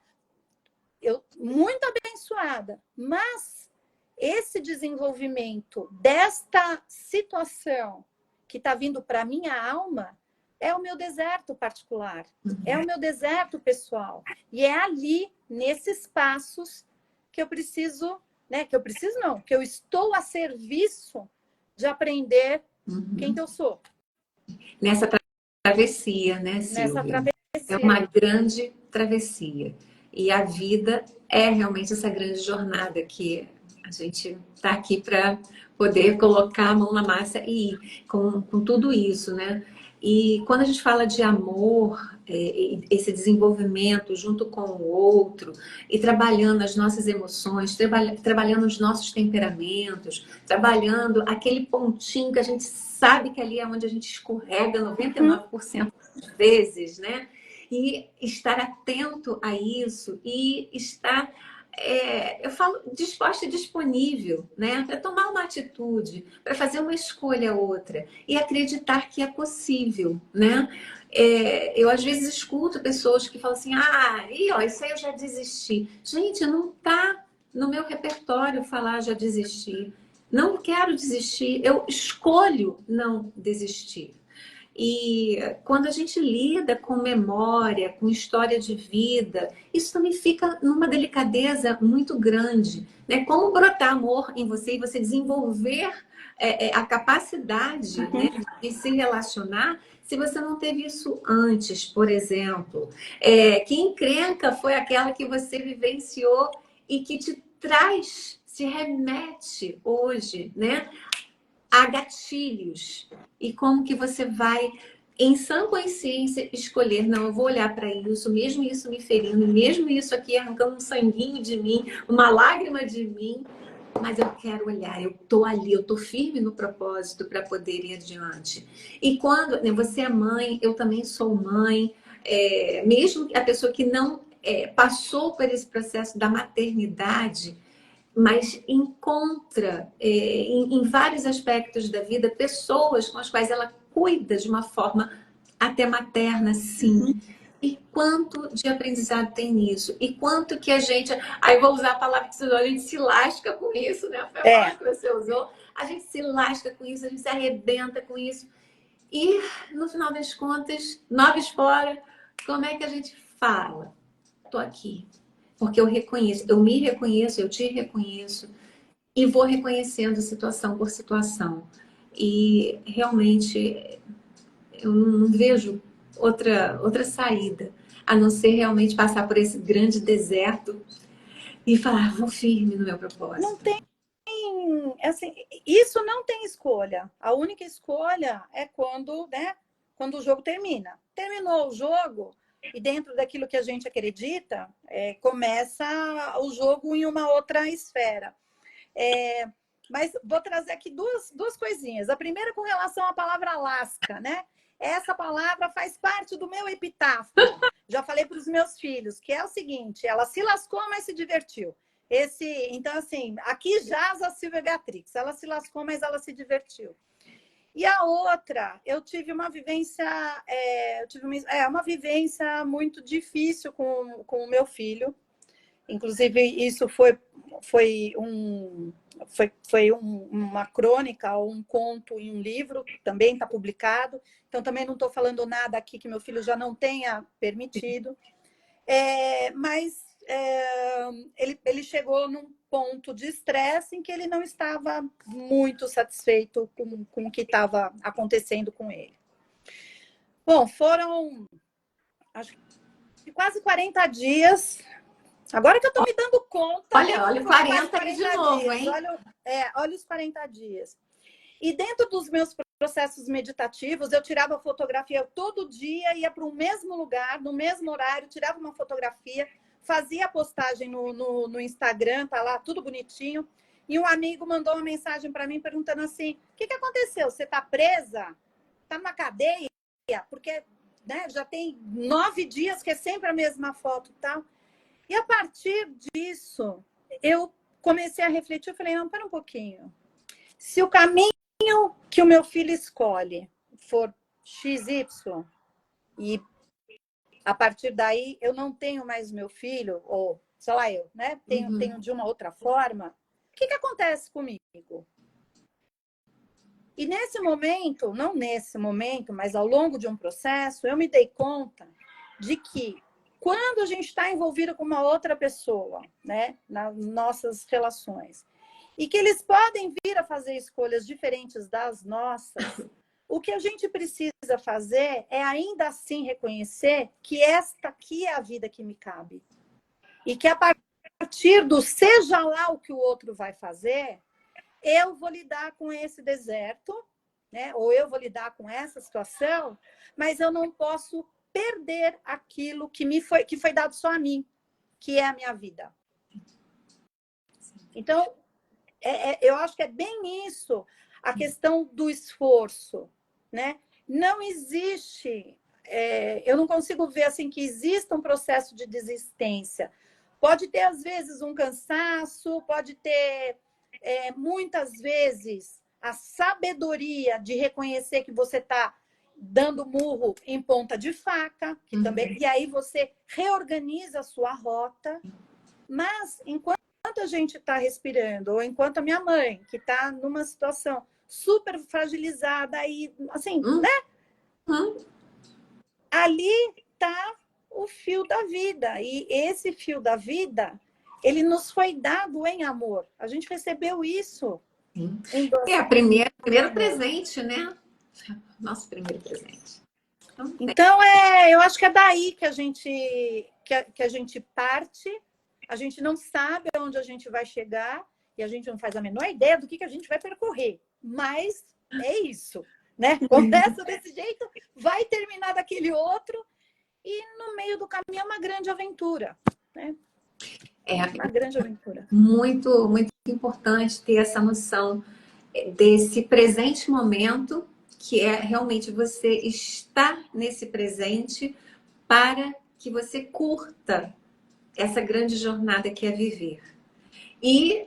Eu muito abençoada. Mas esse desenvolvimento desta situação que está vindo para a minha alma é o meu deserto particular, é o meu deserto pessoal. E é ali, nesses passos, que eu preciso né? Que eu preciso não, que eu estou a serviço de aprender quem que eu sou. Nessa travessia, né, Nessa Silvia? É travessia. uma grande travessia. E a vida é realmente essa grande jornada que a gente está aqui para poder colocar a mão na massa e ir com tudo isso, né? E quando a gente fala de amor, esse desenvolvimento junto com o outro, e trabalhando as nossas emoções, trabalhando os nossos temperamentos, trabalhando aquele pontinho que a gente sabe que ali é onde a gente escorrega 99% das vezes, né? E estar atento a isso e estar, eu falo, disposta e disponível, né? Para tomar uma atitude, para fazer uma escolha outra e acreditar que é possível, né? Eu às vezes escuto pessoas que falam assim, ó, isso aí eu já desisti. Gente, não está no meu repertório falar já desisti. Não quero desistir, eu escolho não desistir. E quando a gente lida com memória, com história de vida, isso também fica numa delicadeza muito grande, né? Como brotar amor em você e você desenvolver a capacidade, né, de se relacionar se você não teve isso antes, por exemplo. Que encrenca foi aquela que você vivenciou e que te traz, se remete hoje, né? Há gatilhos e como que você vai, em sã consciência, escolher, não, eu vou olhar para isso, mesmo isso me ferindo, mesmo isso aqui arrancando um sanguinho de mim, uma lágrima de mim, mas eu quero olhar, eu tô ali, eu tô firme no propósito para poder ir adiante. E quando, né, você é mãe, eu também sou mãe, mesmo a pessoa que não passou por esse processo da maternidade, mas encontra em vários aspectos da vida pessoas com as quais ela cuida de uma forma até materna, sim. E quanto de aprendizado tem nisso? E quanto que a gente. Aí vou usar a palavra que você usou, a gente se lasca com isso, né? Foi a palavra que você usou. A gente se lasca com isso, a gente se arrebenta com isso. E, no final das contas, nove fora, como é que a gente fala? Tô aqui. Porque eu reconheço, eu me reconheço, eu te reconheço e vou reconhecendo situação por situação. E realmente eu não vejo outra saída, a não ser realmente passar por esse grande deserto e falar, vou firme no meu Não propósito. tem, assim, isso não tem escolha. A única escolha é quando, né, quando o jogo termina. Terminou o jogo, e dentro daquilo que a gente acredita, começa o jogo em uma outra esfera. Mas vou trazer aqui duas coisinhas. A primeira com relação à palavra lasca, né? Essa palavra faz parte do meu epitáfio. Já falei para os meus filhos, que é o seguinte, ela se lascou, mas se divertiu. Então, assim, aqui jaz a Silvia Beatrix. Ela se lascou, mas ela se divertiu. E a outra, eu tive uma vivência, uma vivência muito difícil com o meu filho. Inclusive, isso foi uma crônica ou um conto em um livro, também está publicado. Então, também não estou falando nada aqui que meu filho já não tenha permitido. Mas ele chegou num ponto de estresse em que ele não estava muito satisfeito com o que estava acontecendo com ele. Bom, foram acho que quase 40 dias. Agora que eu estou me dando conta. Olha, 40 aí de novo, dias, hein? olha os 40 dias. E dentro dos meus processos meditativos, eu tirava fotografia todo dia, ia para o mesmo lugar, no mesmo horário, tirava uma fotografia, fazia a postagem no Instagram, tá lá tudo bonitinho. E um amigo mandou uma mensagem para mim perguntando assim: o que aconteceu? Você está presa? Está numa cadeia? Porque, né, já tem 9 dias que é sempre a mesma foto e tal. E a partir disso, eu comecei a refletir. Eu falei, não, para um pouquinho. Se o caminho que o meu filho escolhe for XY, e a partir daí eu não tenho mais meu filho, ou sei lá, eu, né? Tenho de uma outra forma, o que acontece comigo? E nesse momento, não nesse momento, mas ao longo de um processo, eu me dei conta de que quando a gente está envolvido com uma outra pessoa, né, nas nossas relações, e que eles podem vir a fazer escolhas diferentes das nossas, o que a gente precisa fazer é ainda assim reconhecer que esta aqui é a vida que me cabe. E que a partir do seja lá o que o outro vai fazer, eu vou lidar com esse deserto, né? Ou eu vou lidar com essa situação, mas eu não posso perder aquilo que foi dado só a mim, que é a minha vida. Então, eu acho que é bem isso, a questão do esforço, né? Não existe, eu não consigo ver assim que exista um processo de desistência. Pode ter, às vezes, um cansaço, pode ter, muitas vezes, a sabedoria de reconhecer que você está dando murro em ponta de faca, que também, e aí você reorganiza a sua rota, mas enquanto a gente está respirando, ou enquanto a minha mãe, que está numa situação super fragilizada, e assim, né? Ali está o fio da vida. E esse fio da vida, ele nos foi dado em amor. A gente recebeu isso. É o primeiro presente, né? Nosso primeiro presente. Então, eu acho que é daí que a gente parte. A gente não sabe aonde a gente vai chegar e a gente não faz a menor ideia do que a gente vai percorrer. Mas é isso, né? Começa desse jeito, vai terminar daquele outro e no meio do caminho é uma grande aventura, né? Uma grande aventura. Muito, muito importante ter essa noção desse presente momento, que é realmente você estar nesse presente para que você curta essa grande jornada que é viver. E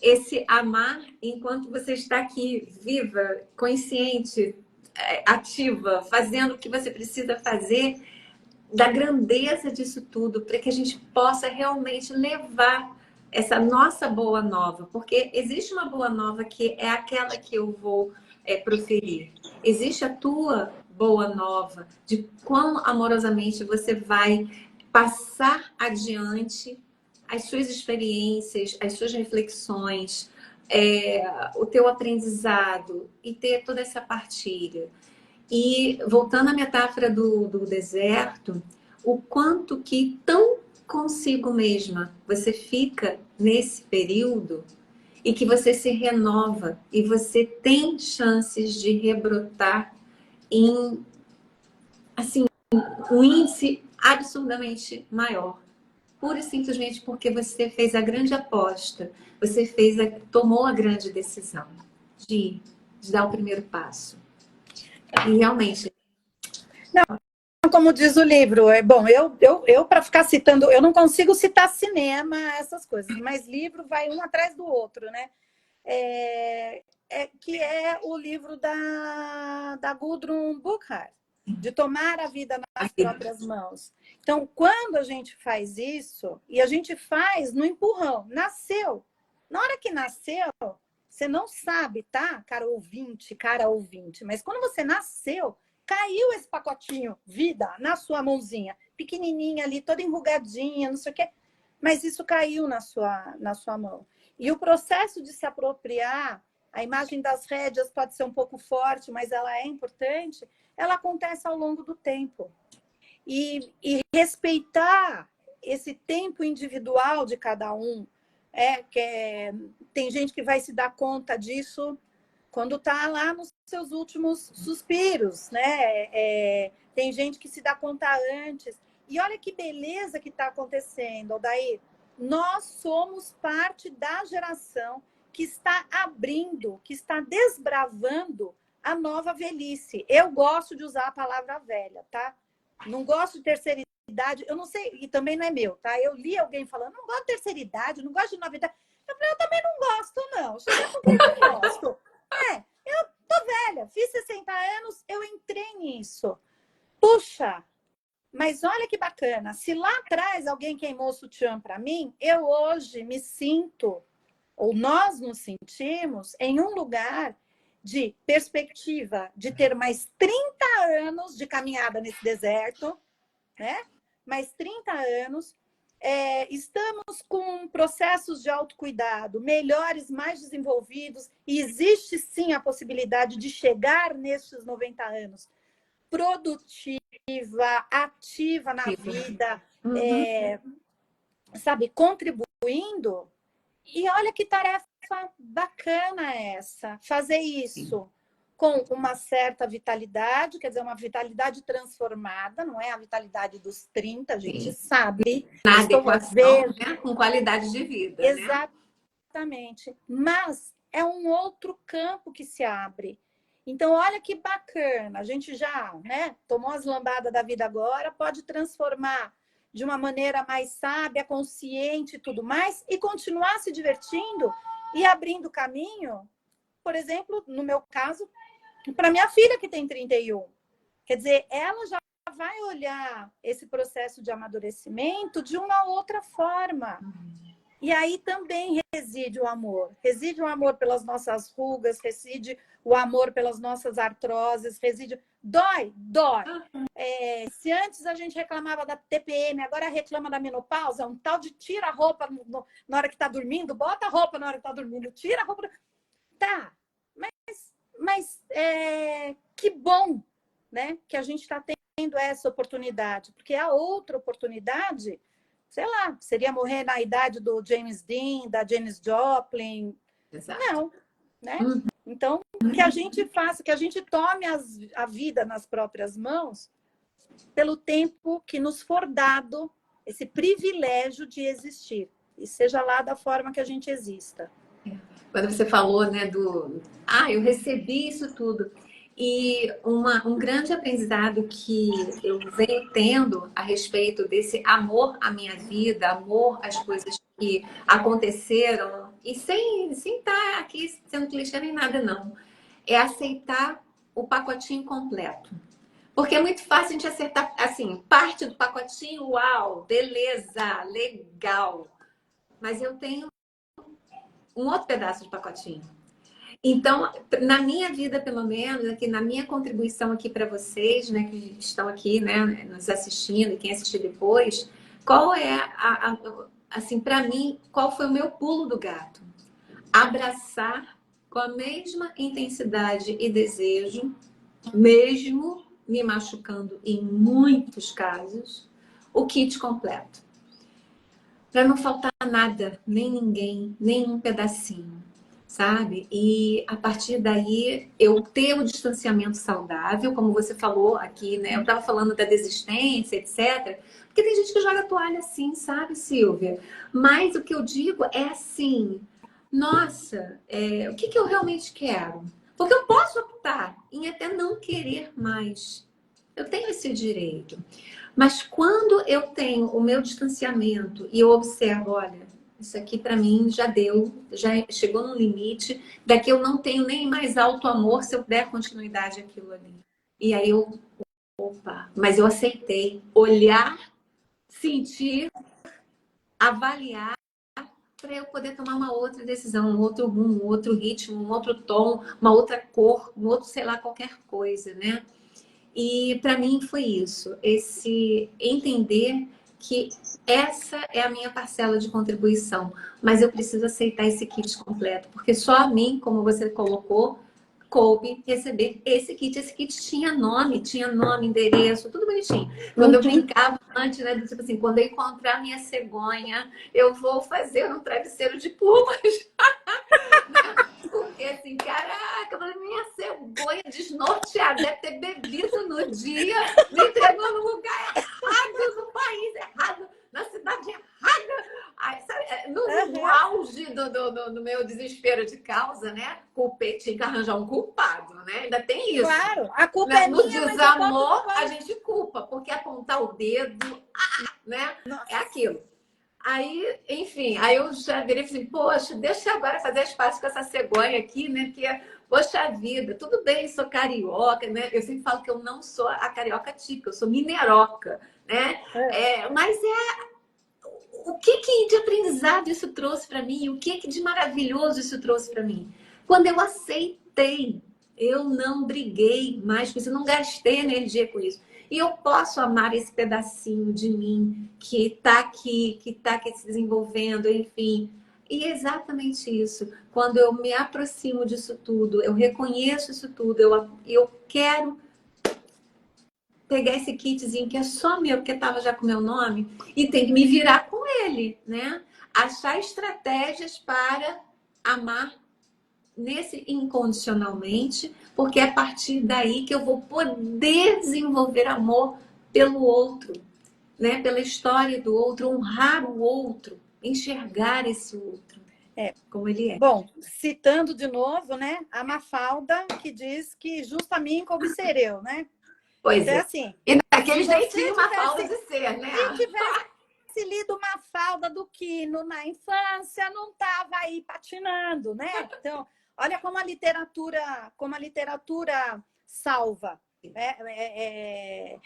esse amar enquanto você está aqui, viva, consciente, ativa, fazendo o que você precisa fazer, da grandeza disso tudo, para que a gente possa realmente levar essa nossa boa nova, porque existe uma boa nova que é aquela que eu vou proferir. Existe a tua boa nova, de quão amorosamente você vai passar adiante as suas experiências, as suas reflexões, o teu aprendizado e ter toda essa partilha. E voltando à metáfora do deserto, o quanto que tão consigo mesma você fica nesse período e que você se renova e você tem chances de rebrotar em assim, um índice absurdamente maior. Pura e simplesmente porque você fez a grande aposta, você tomou a grande decisão de dar o primeiro passo. E realmente. Não, como diz o livro, bom, eu para ficar citando, eu não consigo citar cinema, essas coisas, mas livro vai um atrás do outro, né? Que é o livro da Gudrun Buchard, de tomar a vida nas próprias mãos. Então, quando a gente faz isso, e a gente faz no empurrão, nasceu. Na hora que nasceu, você não sabe, tá, cara ouvinte, mas quando você nasceu, caiu esse pacotinho vida na sua mãozinha, pequenininha ali, toda enrugadinha, não sei o quê, mas isso caiu na sua mão. E o processo de se apropriar, a imagem das rédeas pode ser um pouco forte, mas ela é importante, ela acontece ao longo do tempo. E respeitar esse tempo individual de cada um, tem gente que vai se dar conta disso quando está lá nos seus últimos suspiros, né? Tem gente que se dá conta antes. E olha que beleza que está acontecendo, Aldair. Nós somos parte da geração que está abrindo, que está desbravando a nova velhice. Eu gosto de usar a palavra velha, tá? Não gosto de terceira idade, eu não sei, e também não é meu, tá? Eu li alguém falando, não gosto de terceira idade, não gosto de nova idade. Eu falei, eu também não gosto, não. Chega porque eu não gosto. Eu tô velha, fiz 60 anos, eu entrei nisso. Puxa, mas olha que bacana. Se lá atrás alguém queimou o sutiã para mim, eu hoje me sinto, ou nós nos sentimos, em um lugar de perspectiva de ter mais 30 anos de caminhada nesse deserto, né? mais 30 anos, estamos com processos de autocuidado melhores, mais desenvolvidos, e existe sim a possibilidade de chegar nesses 90 anos produtiva, ativa na vida, sabe, contribuindo. E olha que tarefa bacana essa, fazer isso com uma certa vitalidade, quer dizer, uma vitalidade transformada, não é a vitalidade dos 30, a gente sabe. Na adequação, né? Com qualidade de vida. Exatamente. Né? Mas é um outro campo que se abre. Então, olha que bacana, a gente já, né, tomou as lambadas da vida agora, pode transformar de uma maneira mais sábia, consciente e tudo mais, e continuar se divertindo e abrindo caminho, por exemplo, no meu caso, para minha filha que tem 31. Quer dizer, ela já vai olhar esse processo de amadurecimento de uma outra forma. E aí também reside o amor. Reside o amor pelas nossas rugas, reside o amor pelas nossas artroses, reside... Dói? Dói. Se antes a gente reclamava da TPM, agora reclama da menopausa, um tal de tira a roupa na hora que está dormindo, bota a roupa na hora que está dormindo, tira a roupa... Tá, mas que bom, né, que a gente está tendo essa oportunidade, porque a outra oportunidade, sei lá, seria morrer na idade do James Dean, da Janis Joplin. Exato. Não, né? Então, que a gente faça, que a gente tome a vida nas próprias mãos pelo tempo que nos for dado, esse privilégio de existir, e seja lá da forma que a gente exista. Quando você falou, né, eu recebi isso tudo. E um grande aprendizado que eu venho tendo a respeito desse amor à minha vida, amor às coisas que aconteceram, e sem estar aqui sendo clichê nem nada, não, é aceitar o pacotinho completo. Porque é muito fácil a gente acertar, assim, parte do pacotinho, uau, beleza, legal. Mas eu tenho um outro pedaço de pacotinho. Então, na minha vida, pelo menos, aqui na minha contribuição aqui para vocês, né, que estão aqui, né, nos assistindo e quem assistir depois, qual é assim, para mim, qual foi o meu pulo do gato? Abraçar com a mesma intensidade e desejo, mesmo me machucando em muitos casos, o kit completo. Para não faltar nada, nem ninguém, nem um pedacinho, sabe? E a partir daí eu ter o distanciamento saudável, como você falou aqui, né? Eu estava falando da desistência, etc. Porque tem gente que joga toalha assim, sabe, Silvia? Mas o que eu digo é assim, nossa, o que eu realmente quero? Porque eu posso optar em até não querer mais. Eu tenho esse direito. Mas quando eu tenho o meu distanciamento e eu observo, olha, isso aqui para mim já deu, já chegou no limite, daqui eu não tenho nem mais alto amor se eu der continuidade àquilo ali. E aí mas eu aceitei olhar, sentir, avaliar para eu poder tomar uma outra decisão, um outro rumo, um outro ritmo, um outro tom, uma outra cor, um outro, sei lá, qualquer coisa, né? E para mim foi isso, esse entender que essa é a minha parcela de contribuição, mas eu preciso aceitar esse kit completo, porque só a mim, como você colocou, coube receber esse kit. Esse kit tinha nome, endereço, tudo bonitinho. Quando eu brincava antes, né, tipo assim, quando eu encontrar minha cegonha, eu vou fazer um travesseiro de plumas. Porque assim, caraca, minha cegonha desnorteada, deve ter bebido no dia, me entregou no lugar errado, no país errado, na cidade errada. Aí, sabe, no auge do meu desespero de causa, né? Tinha que arranjar um culpado, né? Ainda tem isso. Claro, a culpa né? é No minha, desamor, a gente culpa, porque apontar o dedo, né? Nossa. É aquilo. Aí, enfim, aí eu já virei e falei, poxa, deixa eu agora fazer as pazes com essa cegonha aqui, né? Porque, poxa vida, tudo bem, sou carioca, né? Eu sempre falo que eu não sou a carioca típica, eu sou mineroca, né? Mas o que de aprendizado isso trouxe para mim? O que de maravilhoso isso trouxe para mim? Quando eu aceitei, eu não briguei mais com isso, eu não gastei energia com isso. E eu posso amar esse pedacinho de mim que está aqui, que está aqui se desenvolvendo, enfim. E é exatamente isso. Quando eu me aproximo disso tudo, eu reconheço isso tudo, eu quero pegar esse kitzinho que é só meu, porque estava já com meu nome, e tem que me virar com ele, né? Achar estratégias para amar nesse incondicionalmente, porque é a partir daí que eu vou poder desenvolver amor pelo outro, né? Pela história do outro, honrar o outro, enxergar esse outro como ele é. Bom, citando de novo, né, a Mafalda, que diz que justo a mim coube ser eu, né? Pois Então, é. assim, E daquele se você jeitinho, uma falda de ser, né? se tivesse lido Mafalda do Quino na infância, não estava aí patinando, né? Então, olha como a literatura salva. Né?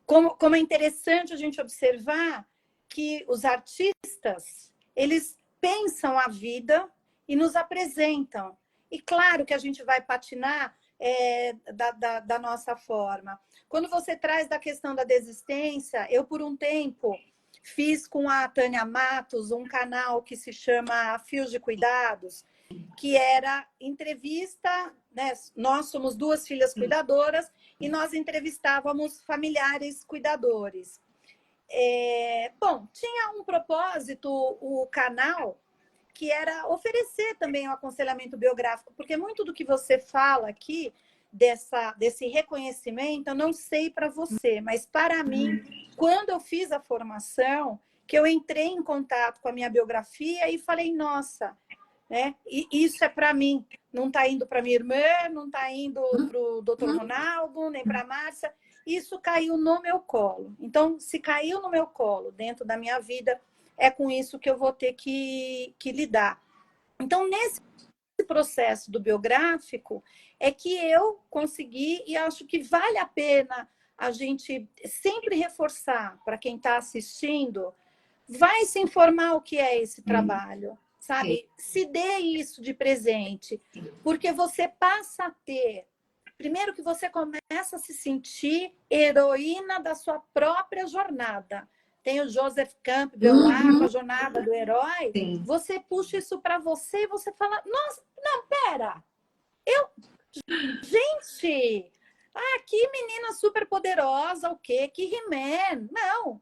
Como é interessante a gente observar que os artistas, eles pensam a vida e nos apresentam. E claro que a gente vai patinar da nossa forma. Quando você traz da questão da desistência, eu, por um tempo, fiz com a Tânia Matos um canal que se chama Fios de Cuidados, que era entrevista, né? Nós somos duas filhas cuidadoras e nós entrevistávamos familiares cuidadores. Bom, tinha um propósito o canal, que era oferecer também um aconselhamento biográfico, porque muito do que você fala aqui, desse reconhecimento, eu não sei para você, mas para mim, quando eu fiz a formação, que eu entrei em contato com a minha biografia e falei, nossa, né? E isso é para mim, não está indo para minha irmã, não está indo para o doutor Ronaldo, nem para a Márcia, isso caiu no meu colo. Então, se caiu no meu colo, dentro da minha vida, é com isso que eu vou ter que lidar. Então, nesse processo do biográfico, é que eu consegui, e acho que vale a pena a gente sempre reforçar para quem está assistindo, vai se informar o que é esse trabalho, sabe? Se dê isso de presente, porque você passa a ter. Primeiro que você começa a se sentir heroína da sua própria jornada. Tem o Joseph Campbell lá com a jornada do herói. Sim. Você puxa isso para você e você fala, nossa, não, pera, gente, que menina super poderosa, o quê? Que He-Man. Não,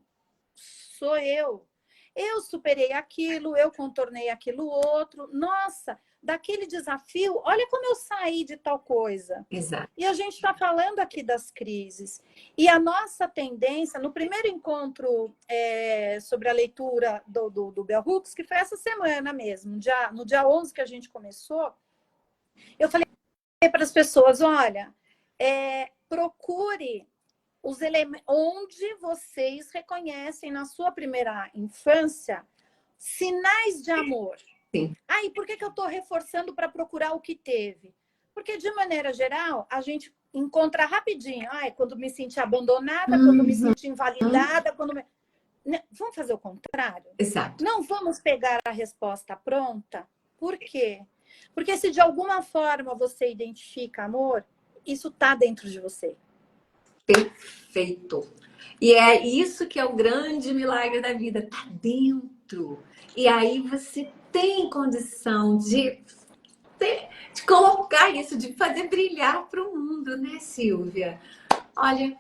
sou eu. Eu superei aquilo, eu contornei aquilo outro. Nossa, daquele desafio, olha como eu saí de tal coisa. Exato. E a gente está falando aqui das crises. E a nossa tendência, no primeiro encontro sobre a leitura do Bell Hooks, que foi essa semana mesmo, no dia 11 que a gente começou, eu falei para as pessoas, olha, procure os elementos onde vocês reconhecem na sua primeira infância sinais de amor. Sim. E por que eu estou reforçando para procurar o que teve? Porque, de maneira geral, a gente encontra rapidinho. Quando me senti abandonada, quando me senti invalidada, Vamos fazer o contrário? Exato. Não vamos pegar a resposta pronta. Por quê? Porque se de alguma forma você identifica amor, isso está dentro de você. Perfeito. E é isso que é o grande milagre da vida, tá dentro. E aí você tem condição de colocar isso, de fazer brilhar para o mundo, né, Silvia? Olha,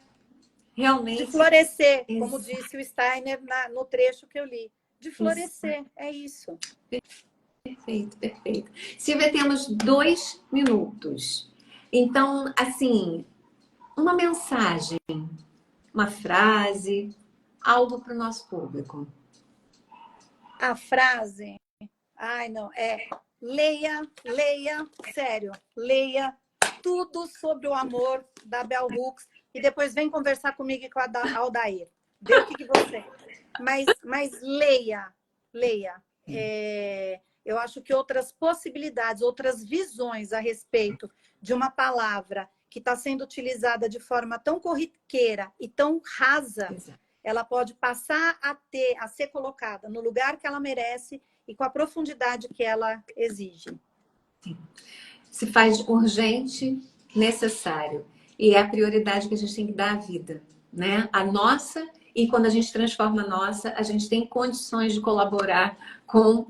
realmente. De florescer, como disse o Steiner no trecho que eu li. De florescer, é isso. Perfeito, perfeito. Silvia, temos 2 minutos. Então, assim, uma mensagem, uma frase, algo para o nosso público. A frase, não, leia, sério, leia tudo sobre o amor da Bell Hooks e depois vem conversar comigo e com a Aldair. Vê o que você... Mas leia. Eu acho que outras possibilidades, outras visões a respeito de uma palavra que está sendo utilizada de forma tão corriqueira e tão rasa, ela pode passar a ser colocada no lugar que ela merece e com a profundidade que ela exige. Sim. Se faz urgente, necessário. E é a prioridade que a gente tem que dar à vida. né? A nossa, e quando a gente transforma a nossa, a gente tem condições de colaborar com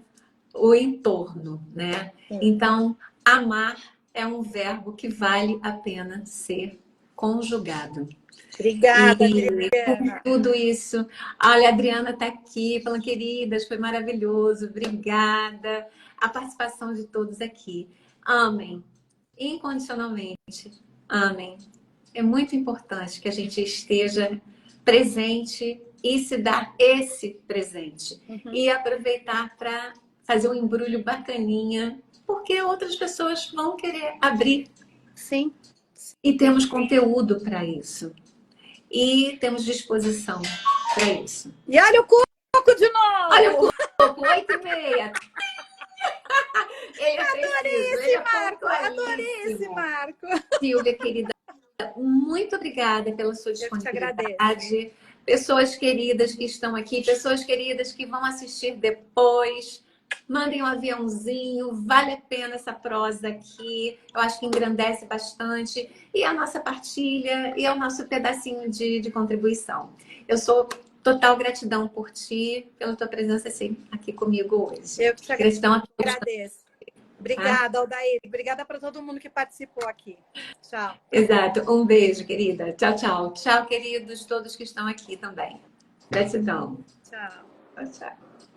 o entorno, né? Sim. Então, amar é um verbo que vale a pena ser conjugado. Obrigada, E por Adriana. tudo isso, olha, a Adriana está aqui falando, queridas, foi maravilhoso, obrigada. A participação de todos aqui. Amém. Incondicionalmente. Amém. É muito importante que a gente esteja presente e se dar esse presente. Uhum. E aproveitar para fazer um embrulho bacaninha, porque outras pessoas vão querer abrir. Sim. E temos conteúdo para isso. E temos disposição para isso. E olha o coco de Olha o novo! coco, 8h30. Ele é Adorei preciso, ele esse é marco! Adorei esse pontualíssimo. marco! Silvia, querida, muito obrigada pela sua Eu que te agradeço. disponibilidade. Pessoas queridas que estão aqui, pessoas queridas que vão assistir depois. Mandem um aviãozinho, vale a pena essa prosa aqui. Eu acho que engrandece bastante. E a nossa partilha e é o nosso pedacinho de contribuição. Eu sou total gratidão por ti, pela tua presença assim, aqui comigo hoje. Eu que te Gratidão a todos, agradeço. tá? Obrigada, Aldair. Obrigada para todo mundo que participou aqui. Tchau. Exato. Um beijo, querida. Tchau, tchau. Tchau, queridos, todos que estão aqui também. Gratidão. Tchau. Tchau, tchau.